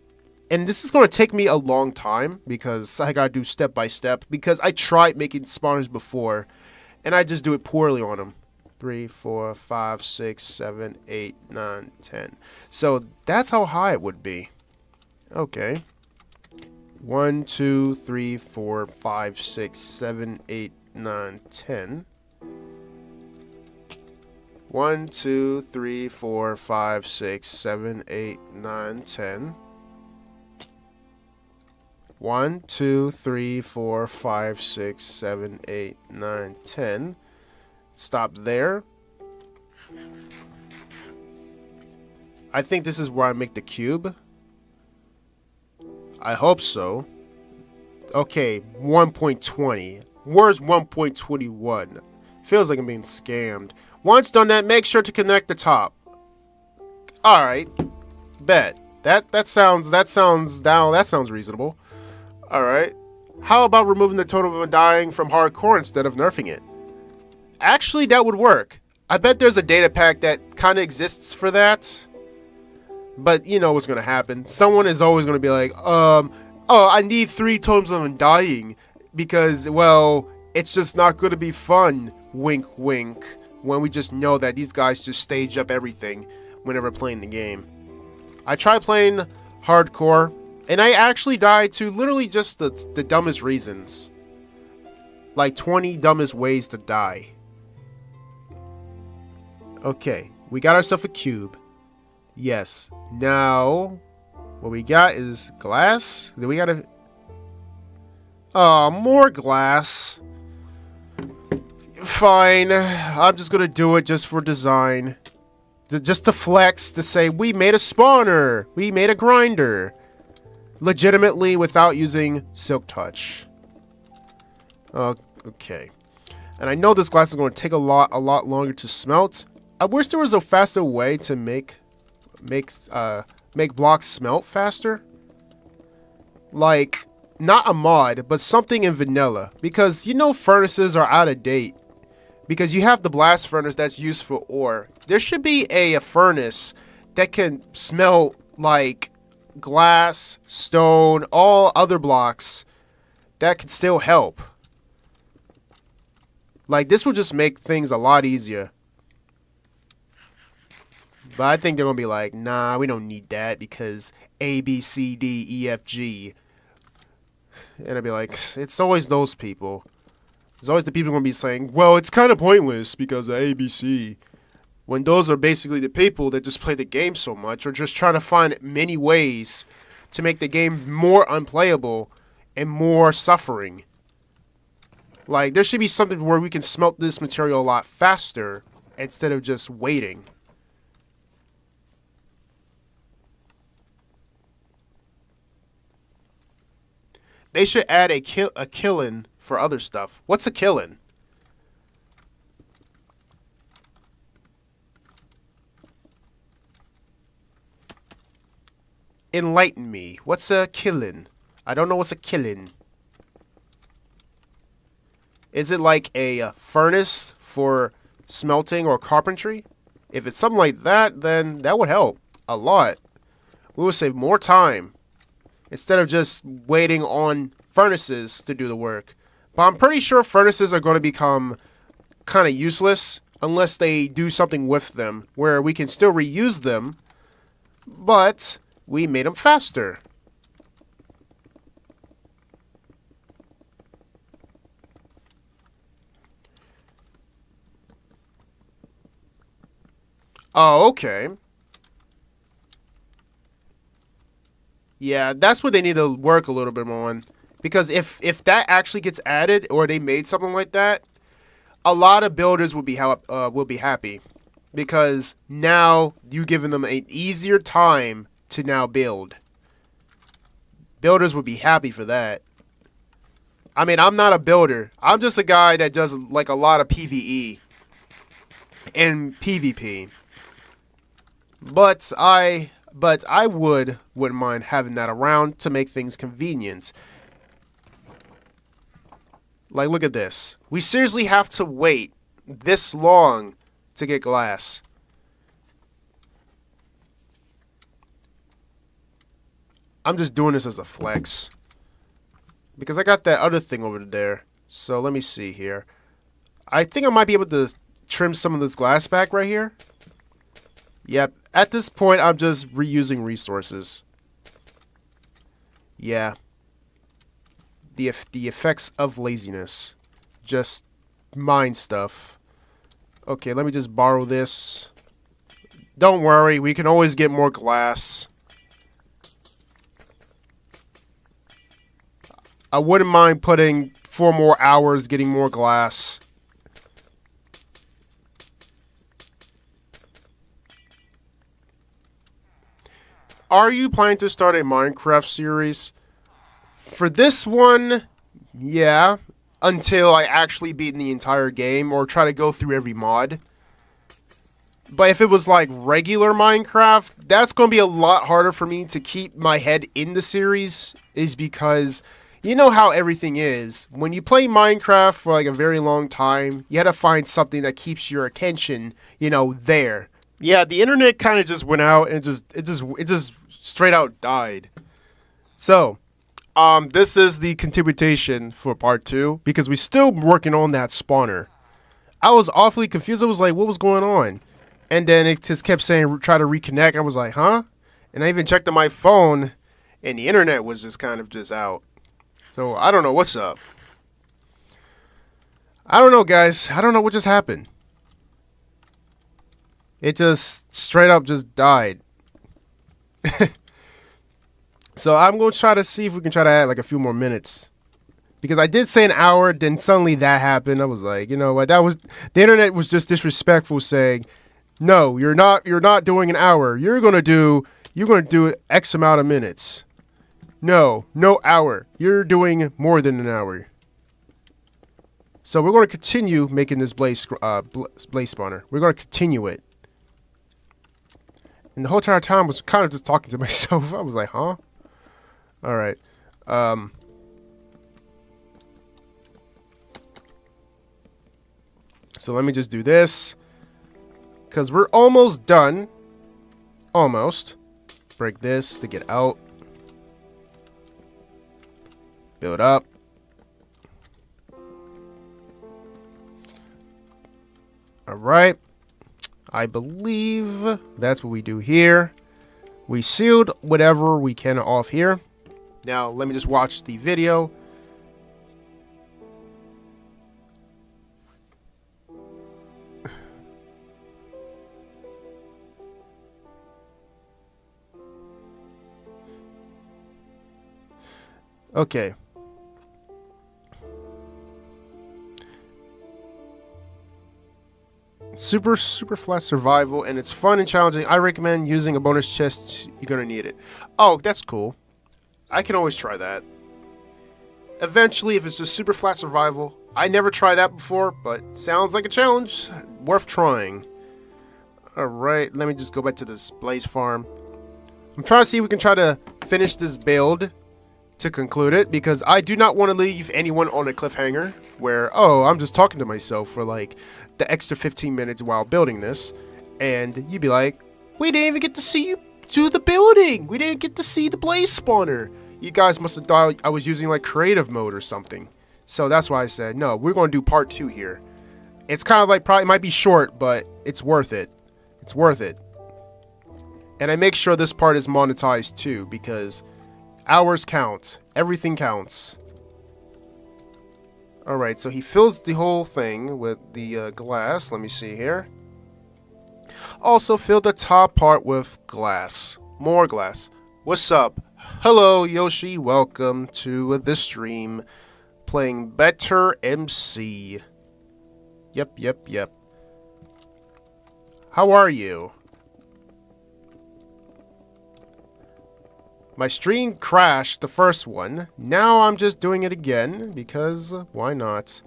[SPEAKER 1] And this is going to take me a long time because I got to do step by step. Because I tried making spawners before. And I just do it poorly on them. 3, 4, 5, 6, 7, 8, 9, 10. So that's how high it would be. Okay. 1, 2, 3, 4, 5, 6, 7, 8, 9, 10. 1, 2, 3, 4, 5, 6, 7, 8, 9, 10. 1, 2, 3, 4, 5, 6, 7, 8, 9, 10. Stop there. I think this is where I make the cube. I hope so. Okay, 1.20. Where's 1.21? Feels like I'm being scammed. Once done that, make sure to connect the top. Alright. Bet. That sounds reasonable. All right. How about removing the total of undying from hardcore instead of nerfing it? Actually, that would work. I bet there's a data pack that kind of exists for that. But you know what's going to happen. Someone is always going to be like, oh, I need 3 totems of undying because, well, it's just not going to be fun, wink, wink, when we just know that these guys just stage up everything whenever playing the game. I tried playing hardcore, and I actually died to literally just the dumbest reasons. Like 20 dumbest ways to die. Okay, we got ourselves a cube. Yes. Now, what we got is glass. Then we gotta... Oh, more glass. Fine. I'm just gonna do it just for design. Just to flex, to say, we made a spawner. We made a grinder. Legitimately, without using Silk Touch. Okay. And I know this glass is going to take a lot longer to smelt. I wish there was a faster way to make blocks smelt faster. Like, not a mod, but something in vanilla. Because, you know, furnaces are out of date. Because you have the blast furnace that's used for ore. There should be a furnace that can smelt, like, glass, stone, all other blocks that can still help. Like, this will just make things a lot easier. But I think they're going to be like, nah, we don't need that because A, B, C, D, E, F, G. And I'd be like, it's always those people. There's always the people going to be saying, well, it's kind of pointless because of A, B, C. When those are basically the people that just play the game so much or just trying to find many ways to make the game more unplayable and more suffering. Like, there should be something where we can smelt this material a lot faster instead of just waiting. They should add a kiln for other stuff. What's a kiln? Enlighten me. What's a kiln? I don't know what's a kiln. Is it like a furnace for smelting or carpentry? If it's something like that, then that would help a lot. We would save more time instead of just waiting on furnaces to do the work. But I'm pretty sure furnaces are going to become kind of useless unless they do something with them where we can still reuse them, but we made them faster. Oh, okay. Yeah, that's what they need to work a little bit more on. Because if that actually gets added, or they made something like that, a lot of builders will be happy. Because now you've given them an easier time to now build. Builders would be happy for that. I mean, I'm not a builder. I'm just a guy that does like a lot of PvE and PvP. But I wouldn't mind having that around to make things convenient. Like, look at this. We seriously have to wait this long to get glass. I'm just doing this as a flex. Because I got that other thing over there. So let me see here. I think I might be able to trim some of this glass back right here. Yep. At this point, I'm just reusing resources. Yeah. The effects of laziness. Just mine stuff. Okay, let me just borrow this. Don't worry, we can always get more glass. I wouldn't mind putting 4 more hours getting more glass. Are you planning to start a Minecraft series? For this one, yeah. Until I actually beat the entire game or try to go through every mod. But if it was like regular Minecraft, that's going to be a lot harder for me to keep my head in the series, is because you know how everything is. When you play Minecraft for like a very long time, you got to find something that keeps your attention, there. Yeah, the internet kind of just went out and it just straight out died. So, this is the continuation for part 2 because we're still working on that spawner. I was awfully confused. I was like, what was going on? And then it just kept saying, try to reconnect. I was like, huh? And I even checked on my phone, and the internet was just kind of just out. So I don't know what's up. I don't know, guys. I don't know what just happened. It just straight up just died. So I'm going to try to see if we can try to add like a few more minutes. Because I did say an hour, then suddenly that happened. I was like, you know what? The internet was just disrespectful, saying, no, you're not doing an hour. You're gonna do X amount of minutes. No hour. You're doing more than an hour. So we're going to continue making this blaze spawner. We're going to continue it. And the whole entire time I was kind of just talking to myself. I was like, huh? All right. So let me just do this. Because we're almost done. Almost. Break this to get out. Build up. Alright. I believe that's what we do here. We sealed whatever we can off here. Now, let me just watch the video. Okay. Super flat survival, and it's fun and challenging. I recommend using a bonus chest. You're gonna need it. Oh, that's cool. I can always try that. Eventually, if it's just super flat survival. I never tried that before, but sounds like a challenge. Worth trying. Alright, let me just go back to this blaze farm. I'm trying to see if we can try to finish this build to conclude it, because I do not want to leave anyone on a cliffhanger where, oh, I'm just talking to myself for like the extra 15 minutes while building this, and you'd be like, we didn't even get to see you do the building. We didn't get to see the blaze spawner. You guys must have thought I was using like creative mode or something. So that's why I said, no, we're going to do part 2 here. It's kind of like, probably might be short, but it's worth it. It's worth it. And I make sure this part is monetized too, because hours count. Everything counts. Alright, so he fills the whole thing with the glass. Let me see here. Also, fill the top part with glass. More glass. What's up? Hello, Yoshi. Welcome to the stream. Playing BetterMC. Yep. How are you? My stream crashed, the first one. Now I'm just doing it again, because why not?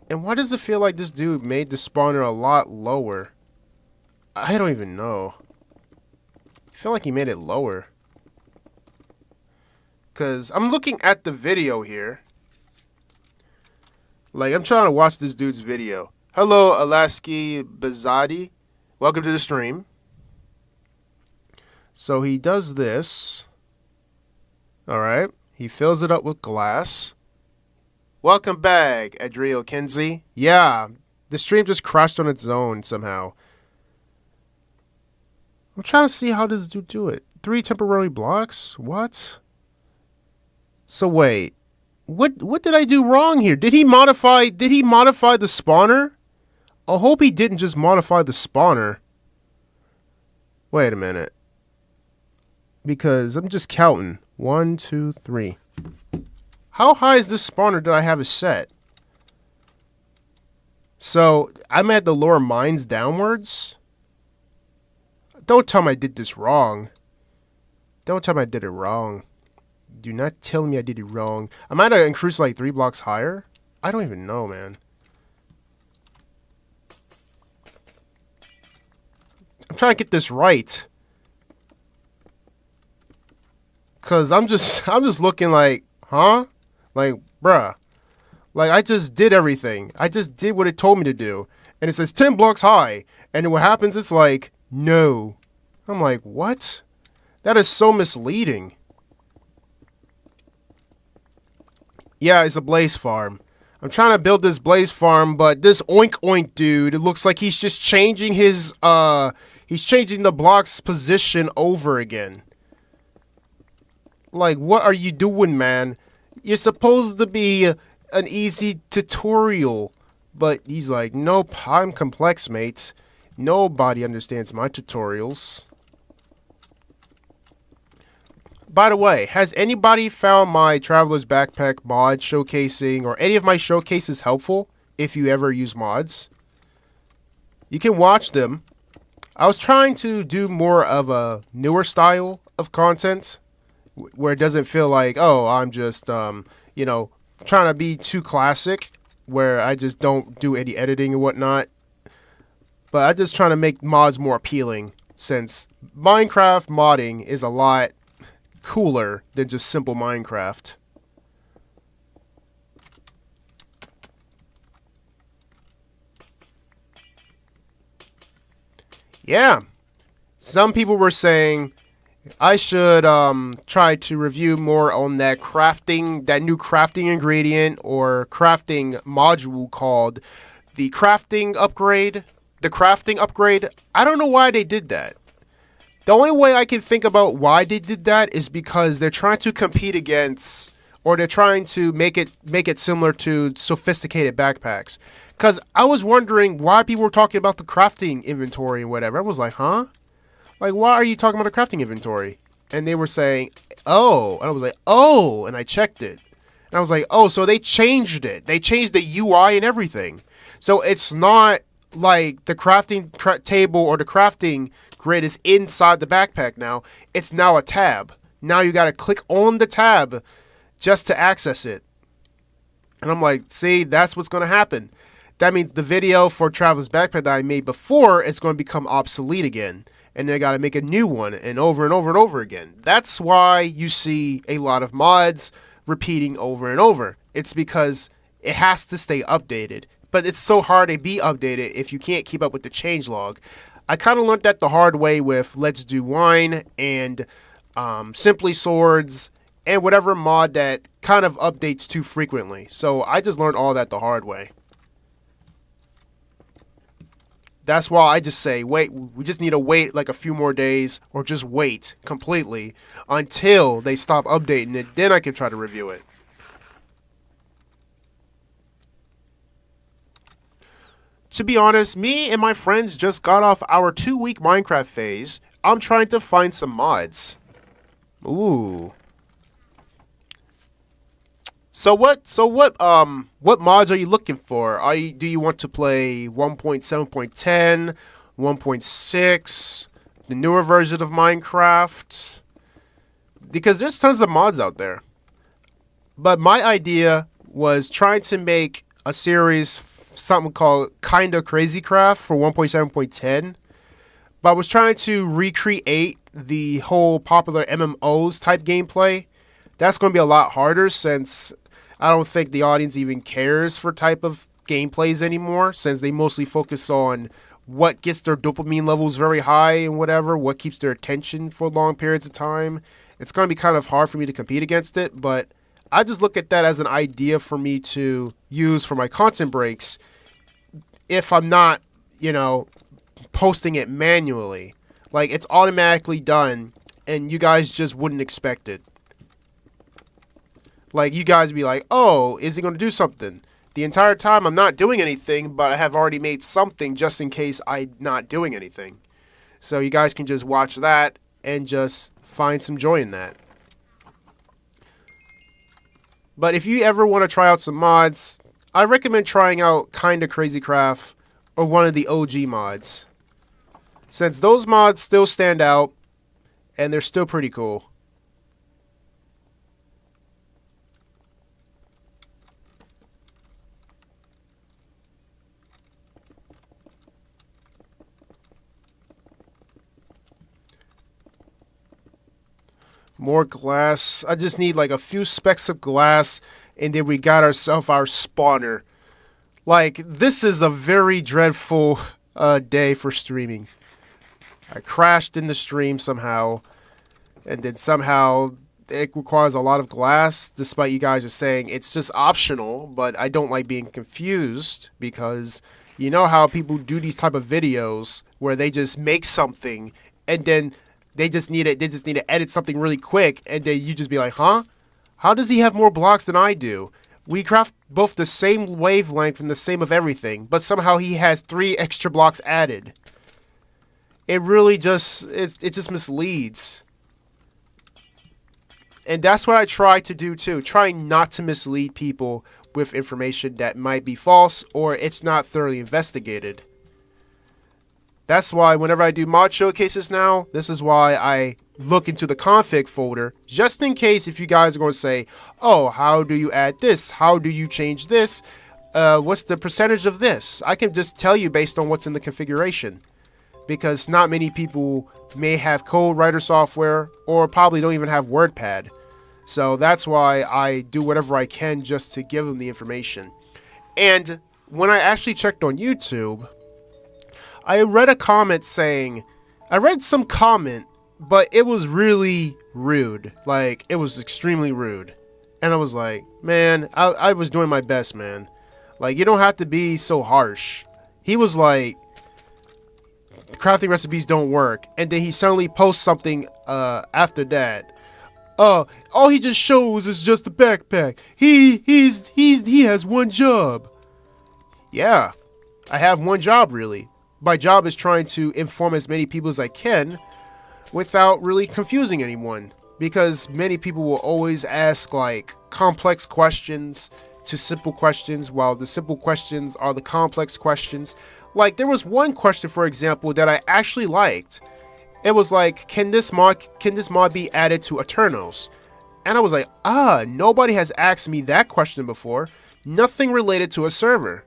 [SPEAKER 1] And why does it feel like this dude made the spawner a lot lower? I don't even know. I feel like he made it lower. Because I'm looking at the video here. Like, I'm trying to watch this dude's video. Hello, Alaski Bazadi. Welcome to the stream. So he does this. Alright. He fills it up with glass. Welcome back, Adriel Kinsey. Yeah, the stream just crashed on its own somehow. I'm trying to see how does dude do it. 3 temporary blocks? What? So wait. What did I do wrong here? Did he modify the spawner? I hope he didn't just modify the spawner. Wait a minute. Because I'm just counting. 1, 2, 3. How high is this spawner that I have it set? So, I'm at the lower mines downwards? Don't tell me I did this wrong. Don't tell me I did it wrong. Do not tell me I did it wrong. I might have increased like 3 blocks higher. I don't even know, man. I'm trying to get this right. Cause I'm just looking like, huh? Like, bruh. Like, I just did everything. I just did what it told me to do. And it says 10 blocks high. And then what happens, it's like, no. I'm like, what? That is so misleading. Yeah, it's a blaze farm. I'm trying to build this blaze farm, but this oink oink dude, it looks like he's just changing he's changing the block's position over again. Like, what are you doing, man? You're supposed to be an easy tutorial. But he's like, nope, I'm complex, mate. Nobody understands my tutorials. By the way, has anybody found my Traveler's Backpack mod showcasing or any of my showcases helpful if you ever use mods? You can watch them. I was trying to do more of a newer style of content where it doesn't feel like, oh, I'm just, trying to be too classic where I just don't do any editing and whatnot. But I'm just trying to make mods more appealing since Minecraft modding is a lot cooler than just simple Minecraft. Yeah. Some people were saying I should try to review more on that new crafting ingredient or crafting module called the crafting upgrade. The crafting upgrade. I don't know why they did that. The only way I can think about why they did that is because they're trying to compete against, or they're trying to make it similar to sophisticated backpacks. Because I was wondering why people were talking about the crafting inventory and whatever. I was like, huh? Like, why are you talking about a crafting inventory? And they were saying, oh. And I was like, oh. And I checked it. And I was like, oh, so they changed it. They changed the UI and everything. So it's not like the crafting table or the crafting grid is inside the backpack now. It's now a tab. Now you got to click on the tab just to access it. And I'm like, see, that's what's going to happen. That means the video for Traveler's Backpack that I made before is going to become obsolete again. And they got to make a new one and over and over and over again. That's why you see a lot of mods repeating over and over. It's because it has to stay updated. But it's so hard to be updated if you can't keep up with the changelog. I kind of learned that the hard way with Let's Do Wine and Simply Swords and whatever mod that kind of updates too frequently. So I just learned all that the hard way. That's why I just say, wait, we just need to wait like a few more days or just wait completely until they stop updating it. Then I can try to review it. To be honest, me and my friends just got off our 2-week Minecraft phase. I'm trying to find some mods. Ooh. So what mods are you looking for? Do you want to play 1.7.10, 1.6, the newer version of Minecraft? Because there's tons of mods out there. But my idea was trying to make a series, something called Kinda Crazy Craft for 1.7.10. But I was trying to recreate the whole popular MMOs type gameplay. That's going to be a lot harder since I don't think the audience even cares for type of gameplays anymore, since they mostly focus on what gets their dopamine levels very high and whatever, what keeps their attention for long periods of time. It's going to be kind of hard for me to compete against it, but I just look at that as an idea for me to use for my content breaks if I'm not, posting it manually. Like, it's automatically done, and you guys just wouldn't expect it. Like, you guys be like, oh, is he going to do something? The entire time I'm not doing anything, but I have already made something just in case I'm not doing anything. So you guys can just watch that and just find some joy in that. But if you ever want to try out some mods, I recommend trying out Kinda Crazy Craft or one of the OG mods, since those mods still stand out and they're still pretty cool. More glass. I just need like a few specks of glass, and then we got ourselves our spawner. Like, this is a very dreadful day for streaming. I crashed in the stream somehow, and then somehow it requires a lot of glass, despite you guys just saying it's just optional, but I don't like being confused because you know how people do these type of videos where they just make something and then they just need to edit something really quick, and then you just be like, huh? How does he have more blocks than I do? We craft both the same wavelength and the same of everything, but somehow he has 3 extra blocks added. It really just, it just misleads. And that's what I try to do too. Try not to mislead people with information that might be false or it's not thoroughly investigated. That's why whenever I do mod showcases now, this is why I look into the config folder, just in case if you guys are going to say, oh, how do you add this? How do you change this? What's the percentage of this? I can just tell you based on what's in the configuration. Because not many people may have code writer software or probably don't even have WordPad. So that's why I do whatever I can just to give them the information. And when I actually checked on YouTube, I read a comment saying, I read some comment, but it was really rude. Like, it was extremely rude. And I was like, man, I was doing my best, man. Like, you don't have to be so harsh. He was like, crafting recipes don't work. And then he suddenly posts something after that. All he just shows is just a backpack. He has one job. Yeah, I have one job, really. My job is trying to inform as many people as I can without really confusing anyone. Because many people will always ask like complex questions to simple questions, while the simple questions are the complex questions. Like, there was one question, for example, that I actually liked. It was like, can this mod be added to Eternals? And I was like, nobody has asked me that question before. Nothing related to a server.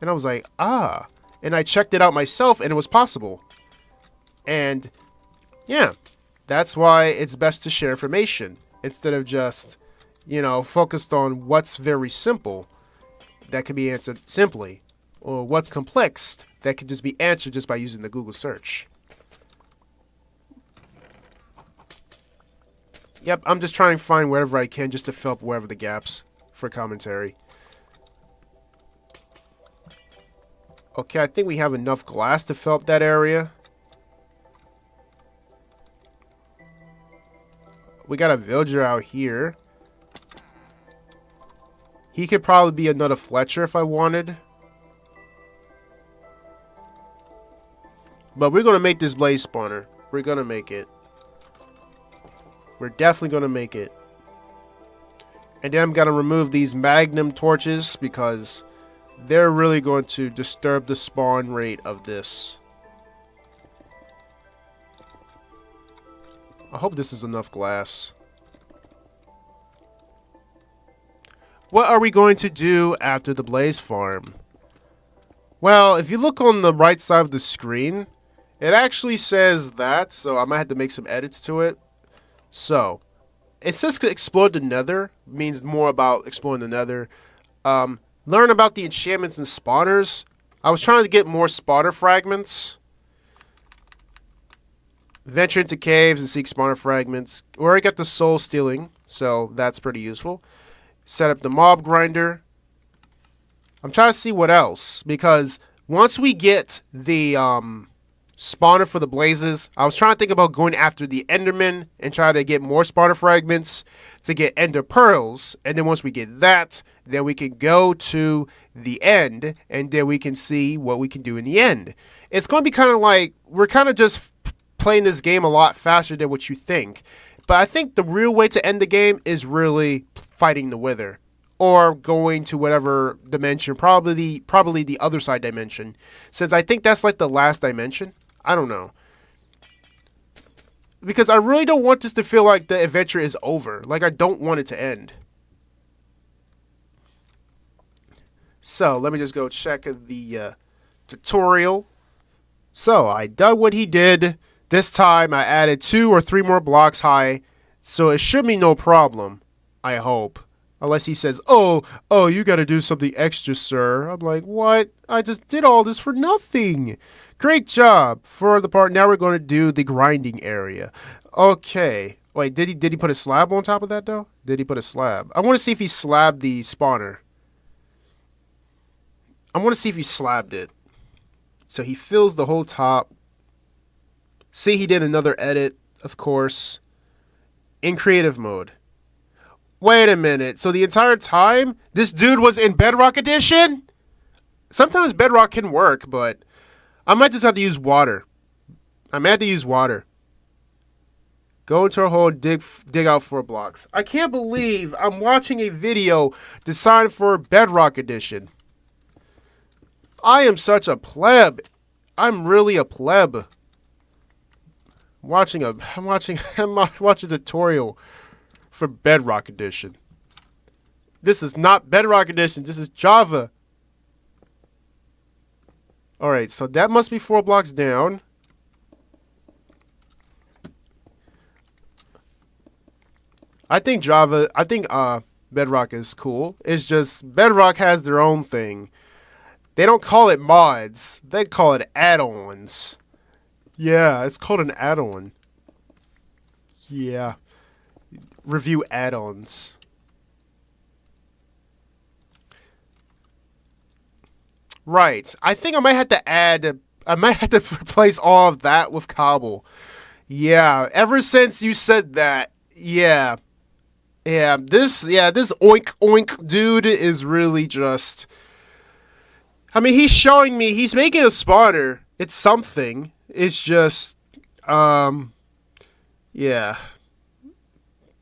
[SPEAKER 1] And I was like, and I checked it out myself, and it was possible. And yeah, that's why it's best to share information instead of just, focused on what's very simple that can be answered simply, or what's complex that can just be answered just by using the Google search. Yep, I'm just trying to find wherever I can just to fill up wherever the gaps for commentary. Okay, I think we have enough glass to fill up that area. We got a villager out here. He could probably be another Fletcher if I wanted. But we're going to make this blaze spawner. We're going to make it. We're definitely going to make it. And then I'm going to remove these magnum torches because they're really going to disturb the spawn rate of this. I hope this is enough glass. What are we going to do after the blaze farm? Well, if you look on the right side of the screen, it actually says that, so I might have to make some edits to it. So, it says explore the nether, means more about exploring the nether. Learn about the enchantments and spawners. I was trying to get more spawner fragments. Venture into caves and seek spawner fragments. We already got the soul stealing, so that's pretty useful. Set up the mob grinder. I'm trying to see what else, because once we get the spawner for the blazes, I was trying to think about going after the enderman and try to get more spawner fragments to get ender pearls, and then once we get that, then we can go to the end, and then we can see what we can do in the end. It's going to be kind of like, we're kind of just playing this game a lot faster than what you think, but I think the real way to end the game is really fighting the wither, or going to whatever dimension, probably the other side dimension, since I think that's like the last dimension. I don't know. Because I really don't want this to feel like the adventure is over. Like, I don't want it to end. So, let me just go check the tutorial. So, I done what he did. This time, I added 2 or 3 more blocks high So it should be no problem, I hope. Unless he says, oh, you gotta do something extra, sir. I'm like, what? I just did all this for nothing. Great job for the part. Now we're going to do the grinding area. Okay. Wait, did he put a slab on top of that, though? Did he put a slab? I want to see if he slabbed the spawner. I want to see if he slabbed it. So he fills the whole top. See, he did another edit, of course. In creative mode. Wait a minute. So the entire time, this dude was in Bedrock Edition? Sometimes Bedrock can work, but I might just have to use water. I might have to use water. Go into a hole, dig out 4 blocks. I can't believe I'm watching a video designed for Bedrock Edition. I am such a pleb. I'm really a pleb. I'm watching a tutorial for Bedrock Edition. This is not Bedrock Edition. This is Java. All right, so that must be 4 blocks down. I think Bedrock is cool. It's just Bedrock has their own thing. They don't call it mods. They call it add-ons. Yeah, it's called an add-on. Yeah. Review add-ons. Right. I think I might have to replace all of that with cobble. Yeah, ever since you said that, yeah. Yeah, this oink oink dude is really just, I mean, he's showing me, he's making a spawner. It's something. It's just, yeah.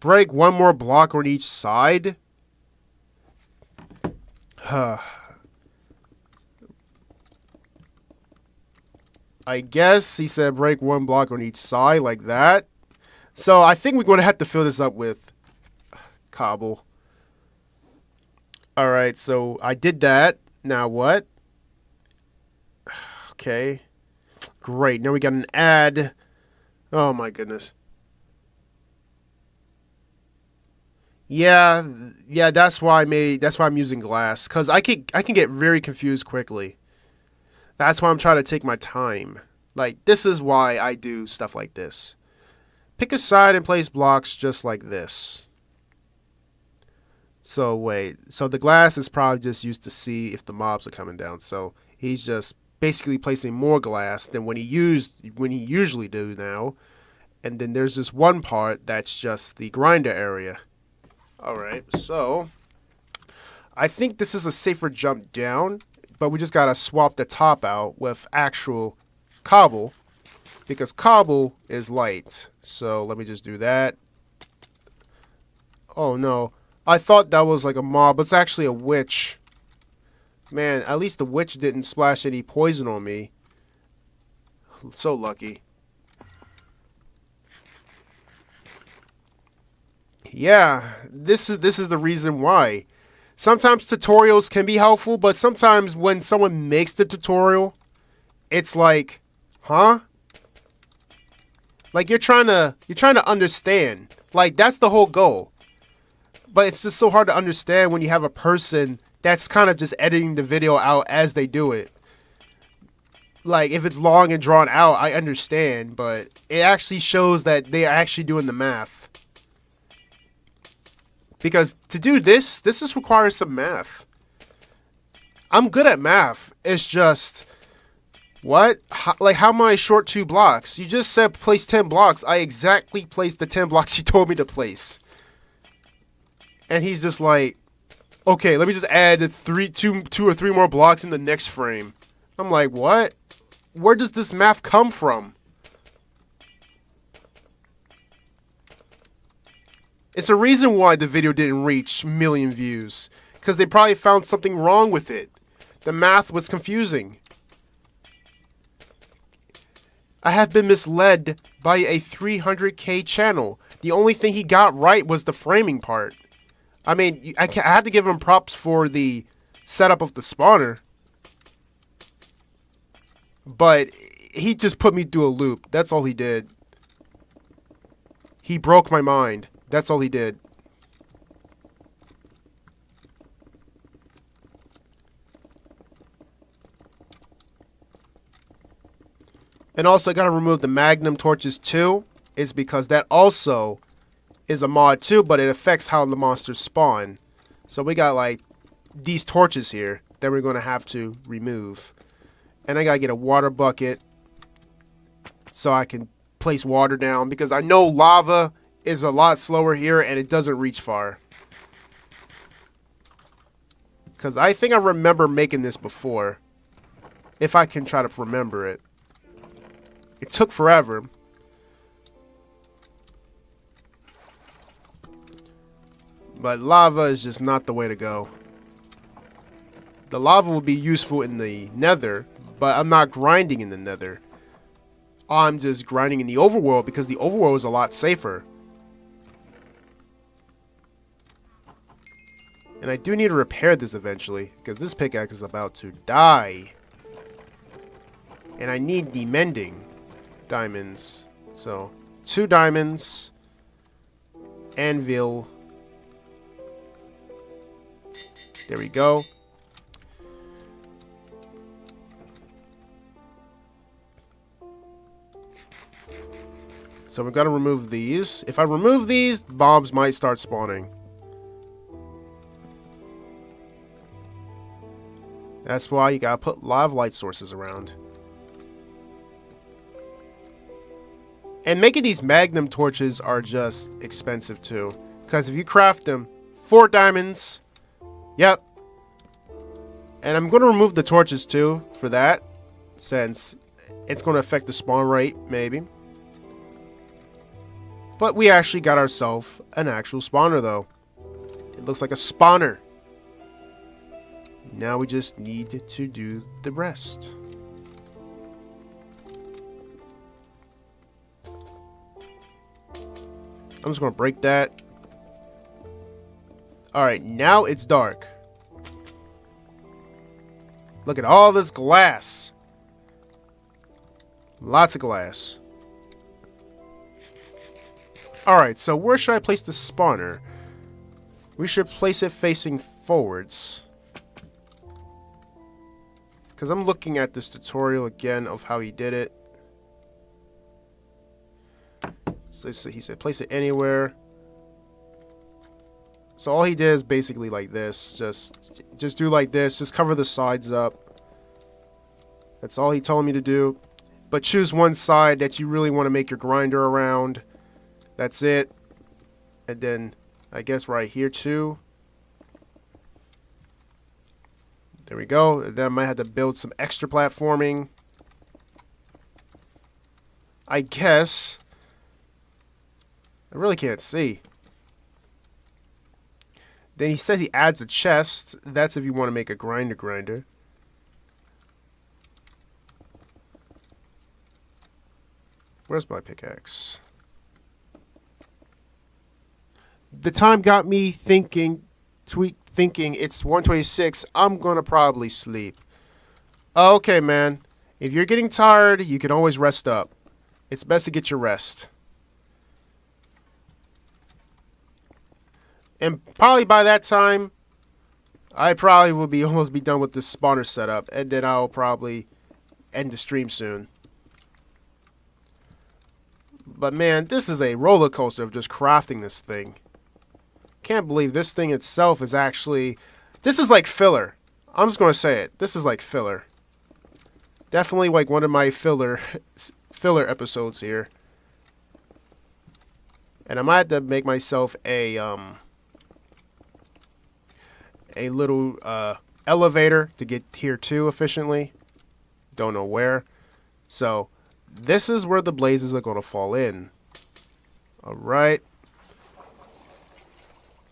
[SPEAKER 1] Break 1 more block on each side. I guess he said break 1 block on each side like that. So I think we're going to have to fill this up with cobble. Alright, so I did that. Now what? Okay. Great. Now we got an add. Oh my goodness. Yeah, that's why I'm using glass, cuz I can get very confused quickly. That's why I'm trying to take my time. Like, this is why I do stuff like this. Pick a side and place blocks just like this. So wait, so the glass is probably just used to see if the mobs are coming down. So he's just basically placing more glass than when he usually do now. And then there's this one part that's just the grinder area. All right, so I think this is a safer jump down, but we just gotta swap the top out with actual cobble because cobble is light. So let me just do that. Oh no. I thought that was like a mob, but it's actually a witch. Man, at least the witch didn't splash any poison on me. So lucky. Yeah, this is the reason why. Sometimes tutorials can be helpful, but sometimes when someone makes the tutorial, it's like, huh? Like you're trying to understand. Like that's the whole goal. But it's just so hard to understand when you have a person that's kind of just editing the video out as they do it. Like, if it's long and drawn out, I understand, but it actually shows that they are actually doing the math. Because to do this just requires some math. I'm good at math. It's just, what? How am I short 2 blocks? You just said place 10 blocks. I exactly placed the 10 blocks you told me to place. And he's just like, okay, let me just add two or three more blocks in the next frame. I'm like, what? Where does this math come from? It's a reason why the video didn't reach 1 million views. Because they probably found something wrong with it. The math was confusing. I have been misled by a 300K channel. The only thing he got right was the framing part. I mean, I had to give him props for the setup of the spawner. But he just put me through a loop. That's all he did. He broke my mind. That's all he did. And also, I gotta remove the magnum torches too, is because that also is a mod too, but it affects how the monsters spawn. So we got like these torches here that we're gonna have to remove. And I gotta get a water bucket so I can place water down, because I know lava is a lot slower here and it doesn't reach far. Because I think I remember making this before, if I can try to remember it. It took forever. But lava is just not the way to go. The lava will be useful in the nether, but I'm not grinding in the nether. I'm just grinding in the overworld because the overworld is a lot safer. And I do need to repair this eventually, because this pickaxe is about to die. And I need the mending diamonds. So, 2 diamonds. Anvil. There we go. So we're gonna remove these. If I remove these, bombs might start spawning. That's why you gotta put live light sources around. And making these magnum torches are just expensive too. Because if you craft them, 4 diamonds. Yep. And I'm going to remove the torches too for that, since it's going to affect the spawn rate, maybe. But we actually got ourselves an actual spawner though. It looks like a spawner. Now we just need to do the rest. I'm just going to break that. Alright, now it's dark. Look at all this glass. Lots of glass. Alright, so where should I place the spawner? We should place it facing forwards. Because I'm looking at this tutorial again of how he did it. So he said place it anywhere. So all he did is basically like this. Just do like this. Just cover the sides up. That's all he told me to do. But choose one side that you really want to make your grinder around. That's it. And then I guess right here too. There we go. And then I might have to build some extra platforming. I guess. I really can't see. Then he said he adds a chest. That's if you want to make a grinder. Where's my pickaxe? The time got me thinking it's 1:26. I'm going to probably sleep. Okay, man. If you're getting tired, you can always rest up. It's best to get your rest. And probably by that time, I probably will be almost be done with this spawner setup. And then I'll probably end the stream soon. But man, this is a roller coaster of just crafting this thing. Can't believe this thing itself is actually... This is like filler. I'm just going to say it. This is like filler. Definitely like one of my filler episodes here. And I might have to make myself a little elevator to get here too efficiently. Don't know where. So this is where the blazes are going to fall in. Alright.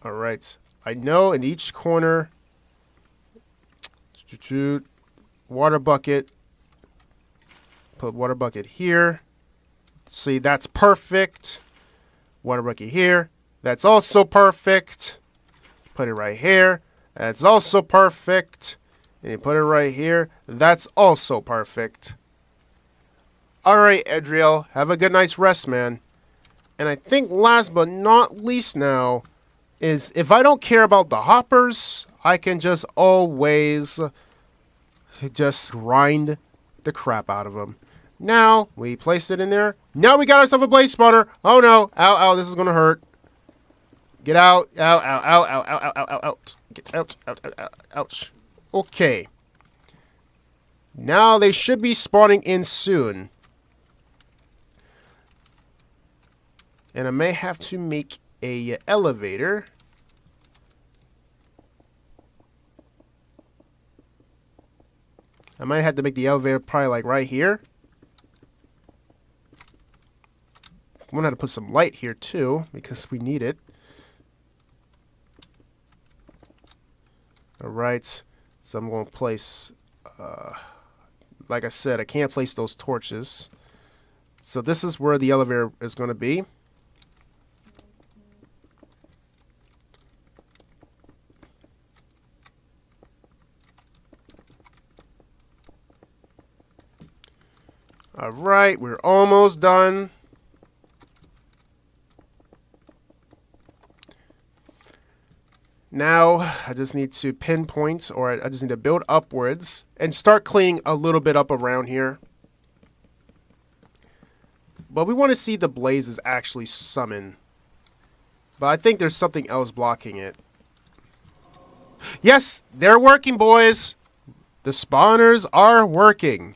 [SPEAKER 1] Alright. I know in each corner. Water bucket. Put water bucket here. See, that's perfect. Water bucket here. That's also perfect. Put it right here. That's also perfect. And you put it right here. That's also perfect. Alright, Edriel. Have a good night's rest, man. And I think last but not least now is if I don't care about the hoppers, I can just always just grind the crap out of them. Now, we place it in there. Now we got ourselves a blaze spawner. Oh no. Ow, ow, this is going to hurt. Get out. Ow, ow, ow, ow, ow, ow, ow, ow, out. Get out, out, out, out, ouch. Okay. Now they should be spawning in soon. And I may have to make a elevator. I might have to make the elevator probably like right here. I'm going to have to put some light here too because we need it. Alright. So I'm going to place, like I said, I can't place those torches. So this is where the elevator is going to be. Alright, we're almost done. Now, I just need to pinpoint, or I just need to build upwards and start cleaning a little bit up around here. But we want to see the blazes actually summon. But I think there's something else blocking it. Yes, they're working, boys. The spawners are working.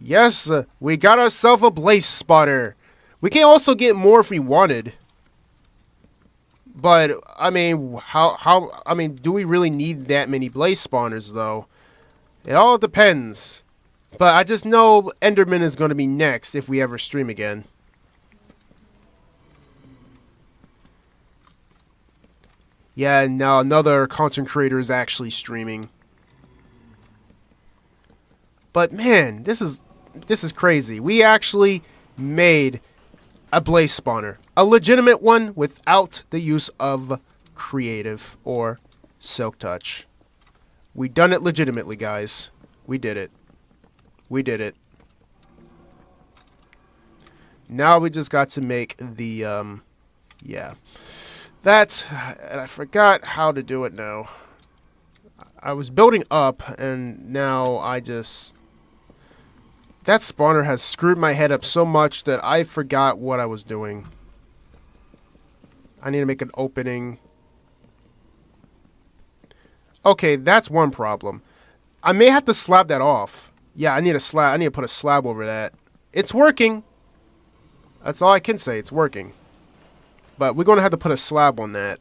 [SPEAKER 1] Yes, we got ourselves a blaze spawner. We can also get more if we wanted. But I mean, do we really need that many blaze spawners though? It all depends. But I just know Enderman is going to be next if we ever stream again. Yeah, now another content creator is actually streaming. But man, this is crazy. We actually made a blaze spawner. A legitimate one without the use of creative or silk touch. We done it legitimately, guys. We did it. We did it. Now we just got to make the, yeah. That, and I forgot how to do it now. I was building up, and now I just... That spawner has screwed my head up so much that I forgot what I was doing. I need to make an opening. Okay, that's one problem. I may have to slab that off. Yeah, I need a slab. I need to put a slab over that. It's working. That's all I can say. It's working. But we're going to have to put a slab on that.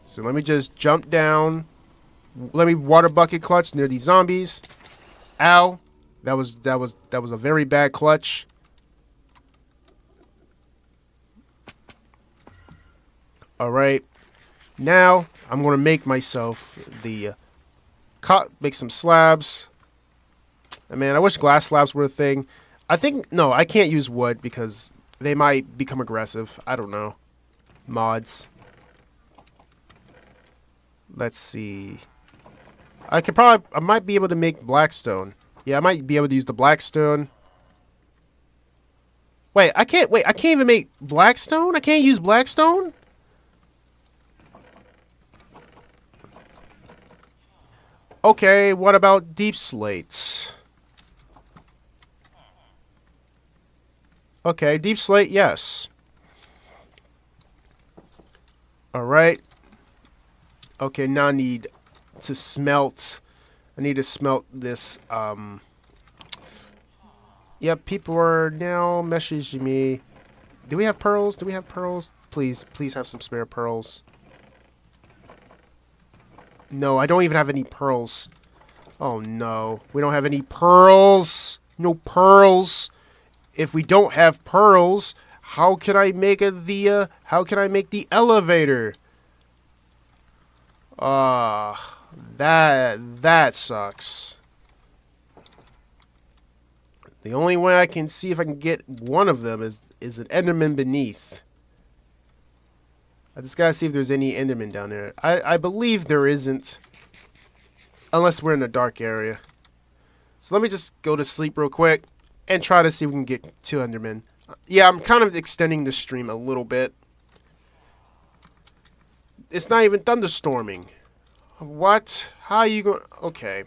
[SPEAKER 1] So let me just jump down. Let me water bucket clutch near these zombies. Ow. That was a very bad clutch. Alright. Now, I'm going to make myself the... make some slabs. Man, I wish glass slabs were a thing. I think... No, I can't use wood because they might become aggressive. I don't know. Mods. Let's see. I might be able to make blackstone. Yeah, I might be able to use the blackstone. Wait, I can't even make blackstone? I can't use blackstone? Okay, what about deep slates? Okay, deep slate, yes. Alright. Okay, now I need to smelt. I need to smelt this. Yeah, people are now messaging me. Do we have pearls? Do we have pearls? Please have some spare pearls. No, I don't even have any pearls. Oh no, we don't have any pearls. No pearls. If we don't have pearls, how can I make how can I make the elevator? That sucks. The only way I can see if I can get one of them is an Enderman beneath. I just gotta see if there's any Enderman down there. I believe there isn't. Unless we're in a dark area. So let me just go to sleep real quick. and try to see if we can get 2 Endermen. Yeah, I'm kind of extending the stream a little bit. It's not even thunderstorming. What? How are you going? Okay.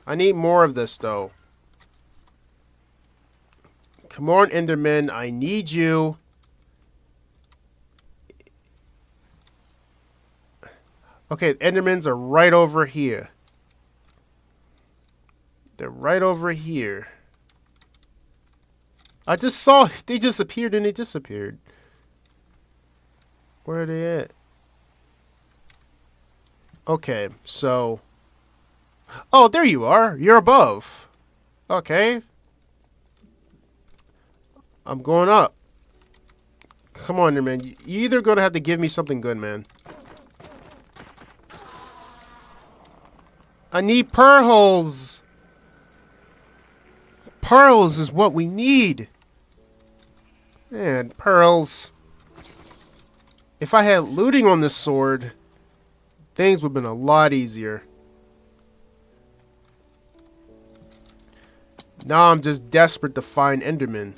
[SPEAKER 1] I need more of this, though. Come on, Enderman. I need you. Okay, Endermans are right over here. They're right over here. I just saw they just appeared and they disappeared. Where are they at? Okay, so... Oh, there you are. You're above. Okay. I'm going up. Come on, man. You either gonna have to give me something good, man. I need pearls. Pearls is what we need. Man, pearls. If I had looting on this sword, things would have been a lot easier. Now I'm just desperate to find Enderman.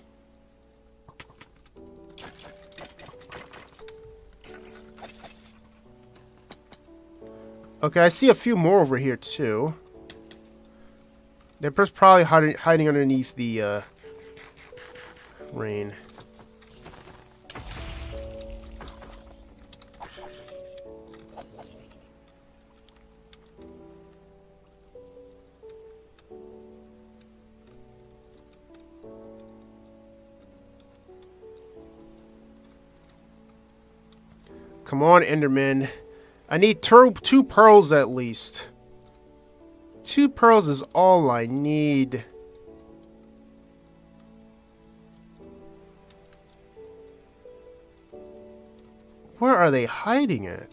[SPEAKER 1] Okay, I see a few more over here too. They're probably hiding underneath the rain. Come on, Enderman. I need two pearls at least. 2 pearls is all I need. Where are they hiding at?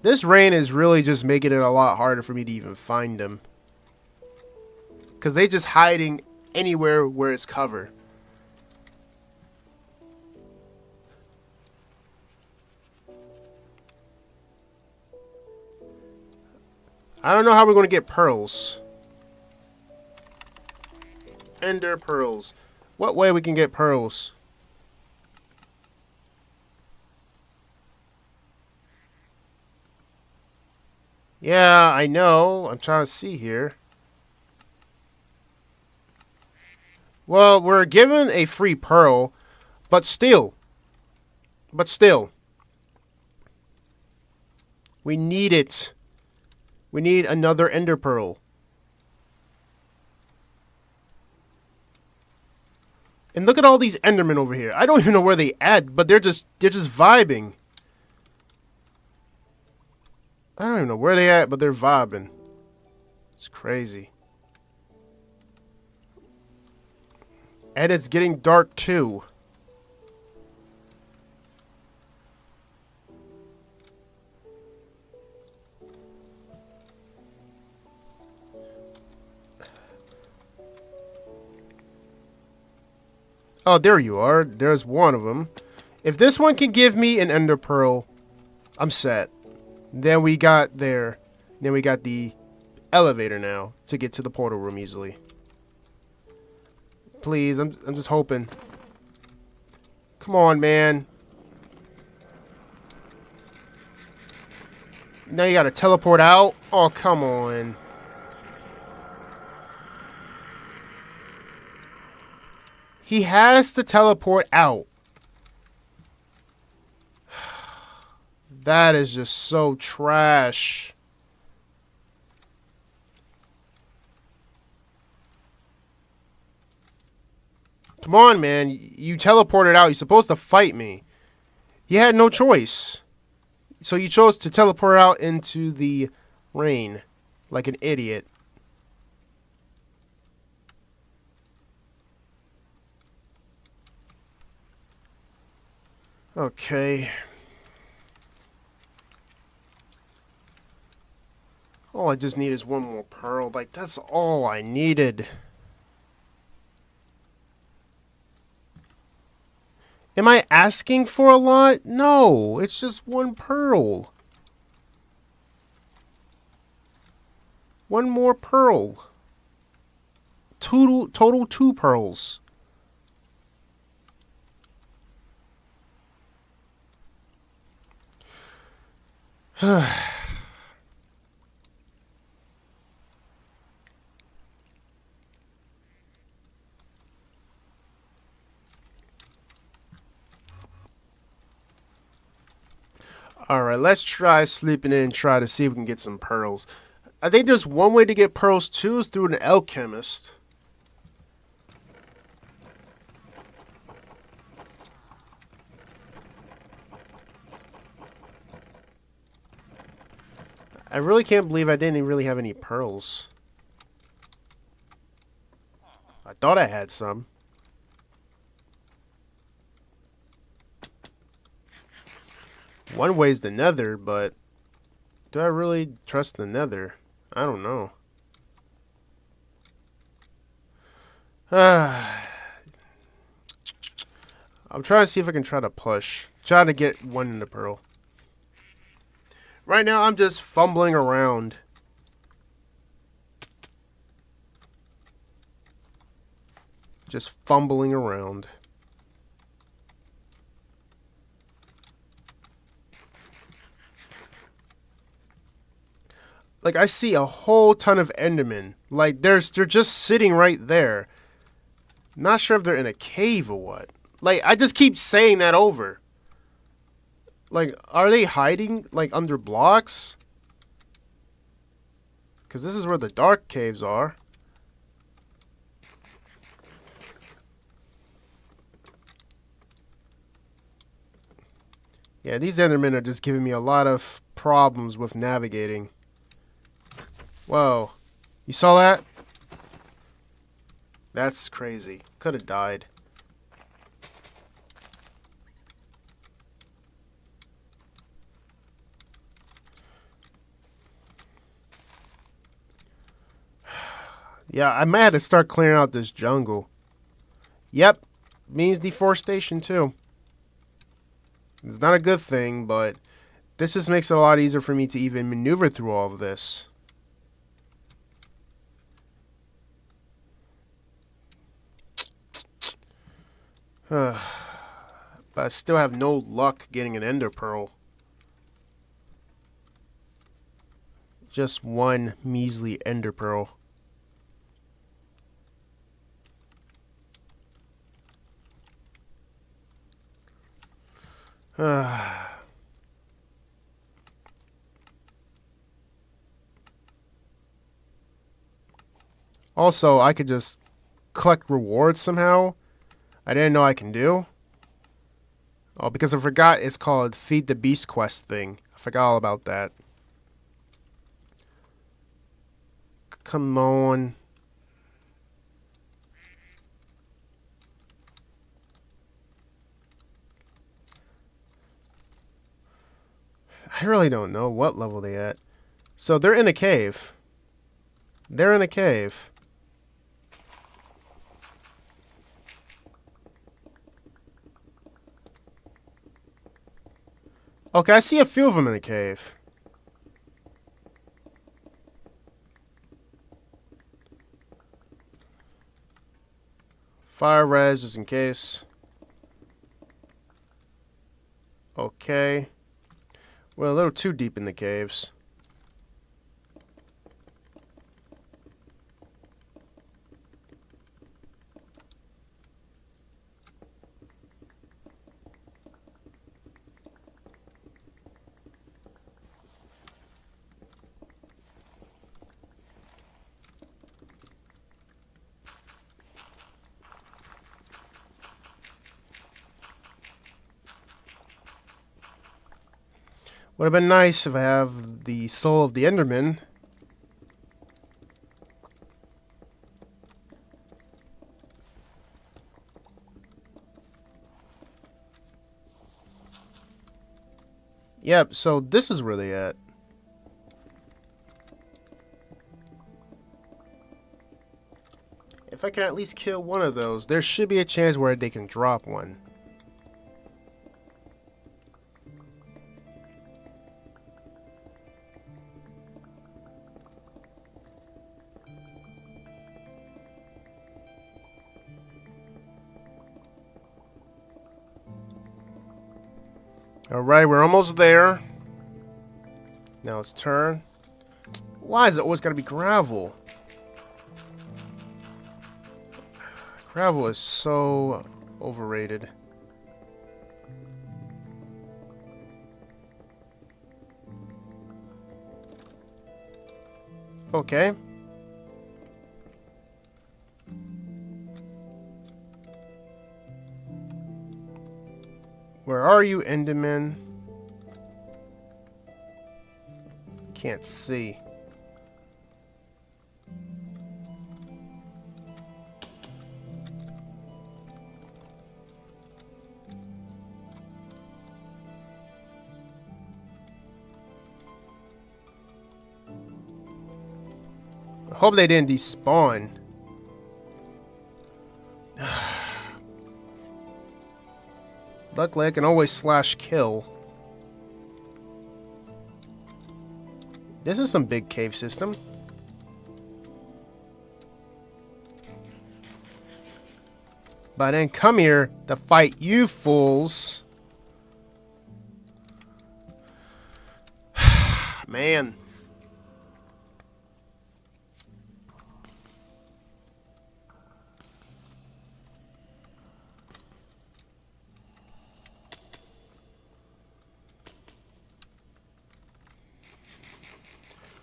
[SPEAKER 1] This rain is really just making it a lot harder for me to even find them. Because they just hiding anywhere where it's cover. I don't know how we're going to get pearls. Ender pearls. What way we can get pearls? Yeah, I know. I'm trying to see here. Well, we're given a free pearl, but still. We need it. We need another ender pearl. And look at all these endermen over here. I don't even know where they at, but they're just vibing. I don't even know where they at, but they're vibing. It's crazy. And it's getting dark too. Oh, there you are. There's one of them. If this one can give me an ender pearl, I'm set. Then we got there. Then we got the elevator now to get to the portal room easily. Please, I'm just hoping. Come on, man. Now you gotta teleport out? Oh, come on. He has to teleport out. That is just so trash. Come on, man. You teleported out. You're supposed to fight me. You had no choice. So you chose to teleport out into the rain like an idiot. Okay. All I just need is one more pearl. Like, that's all I needed. Am I asking for a lot? No, it's just one pearl. One more pearl. Total 2 pearls. Alright, let's try sleeping in and try to see if we can get some pearls. I think there's one way to get pearls too, is through an alchemist. I really can't believe I didn't really have any pearls. I thought I had some. One way's the nether, but do I really trust the nether? I don't know. I'm trying to see if I can try to push. Try to get one in the pearl. Right now, I'm just fumbling around. Just fumbling around. Like, I see a whole ton of Endermen. Like, they're just sitting right there. Not sure if they're in a cave or what. Like, I just keep saying that over. Like, are they hiding, like, under blocks? Because this is where the dark caves are. Yeah, these Endermen are just giving me a lot of problems with navigating. Whoa. You saw that? That's crazy. Could have died. Yeah, I might have to start clearing out this jungle. Yep. Means deforestation too. It's not a good thing, but this just makes it a lot easier for me to even maneuver through all of this. But I still have no luck getting an ender pearl. Just one measly ender pearl. Also, I could just collect rewards somehow. I didn't know I can do. Oh, because I forgot it's called Feed the Beast quest thing. I forgot all about that. Come on. I really don't know what level they at. So they're in a cave. They're in a cave. Okay, I see a few of them in the cave. Fire res just in case. Okay. We're a little too deep in the caves. Would have been nice if I have the soul of the Enderman. Yep, so this is where they at. If I can at least kill one of those, there should be a chance where they can drop one. Alright, we're almost there. Now let's turn. Why is it always gotta be gravel? Gravel is so overrated. Okay. Where are you, Enderman? Can't see. I hope they didn't despawn. Luckily, I can always slash kill. This is some big cave system. But I didn't come here to fight you fools. Man.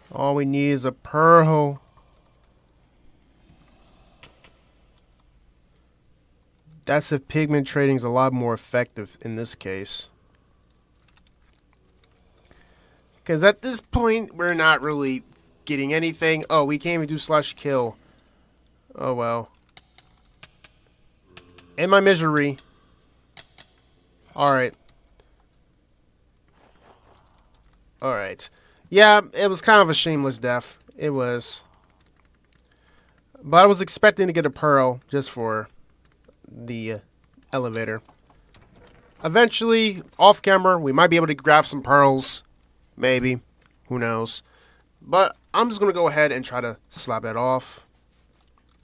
[SPEAKER 1] All we need is a pearl. That's if pigment trading is a lot more effective in this case. Because at this point, we're not really getting anything. Oh, we can't even do slash kill. Oh, well. In my misery. Alright. Alright. Yeah, it was kind of a shameless death. It was. But I was expecting to get a pearl just for the elevator. Eventually, off camera, we might be able to grab some pearls. Maybe. Who knows. But I'm just going to go ahead and try to slap that off.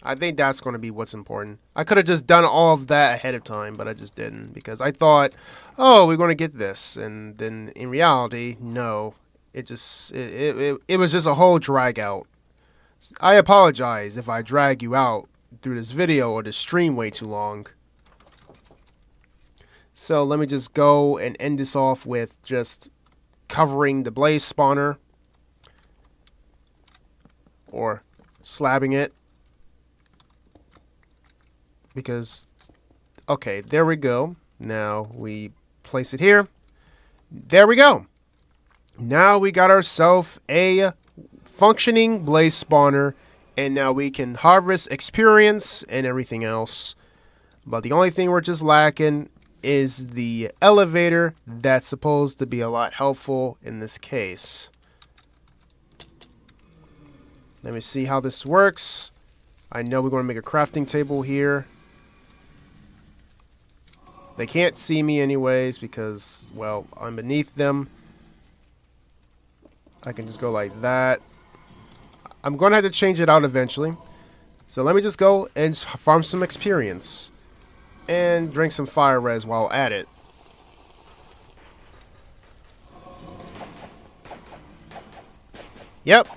[SPEAKER 1] I think that's going to be what's important. I could have just done all of that ahead of time, but I just didn't. Because I thought, oh, we're going to get this. And then in reality, no. It was just a whole drag out. I apologize if I drag you out through this video or this stream way too long. So let me just go and end this off with just covering the blaze spawner. Or slabbing it. Because, okay, there we go. Now we place it here. There we go. Now we got ourselves a functioning blaze spawner, and now we can harvest experience and everything else. But the only thing we're just lacking is the elevator that's supposed to be a lot helpful in this case. Let me see how this works. I know we're going to make a crafting table here. They can't see me anyways because, well, I'm beneath them. I can just go like that. I'm going to have to change it out eventually. So let me just go and farm some experience. And drink some fire res while at it. Yep.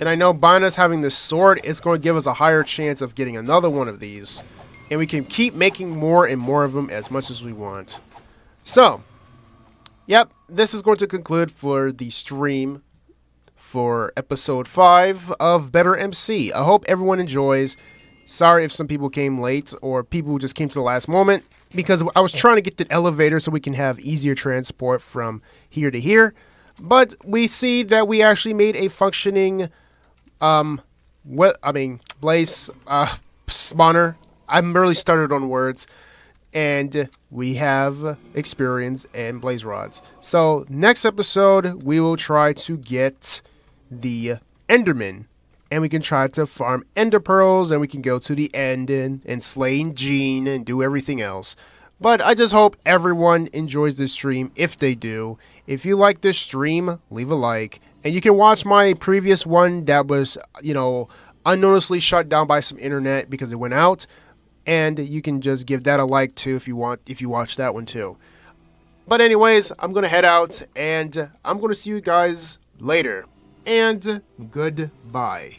[SPEAKER 1] And I know by us having this sword, it's going to give us a higher chance of getting another one of these. And we can keep making more and more of them as much as we want. So, yep, this is going to conclude for the stream for episode 5 of BetterMC. I hope everyone enjoys. Sorry if some people came late or people who just came to the last moment, because I was trying to get the elevator so we can have easier transport from here to here. But we see that we actually made a functioning blaze spawner. I'm really stuttered on words. And we have experience and blaze rods. So next episode, we will try to get the Enderman. And we can try to farm Ender Pearls. And we can go to the end and slay Gene and do everything else. But I just hope everyone enjoys this stream if they do. If you like this stream, leave a like. And you can watch my previous one that was, unnoticedly shut down by some internet because it went out. And you can just give that a like too if you watch that one too. But anyways, I'm going to head out and I'm going to see you guys later. And goodbye.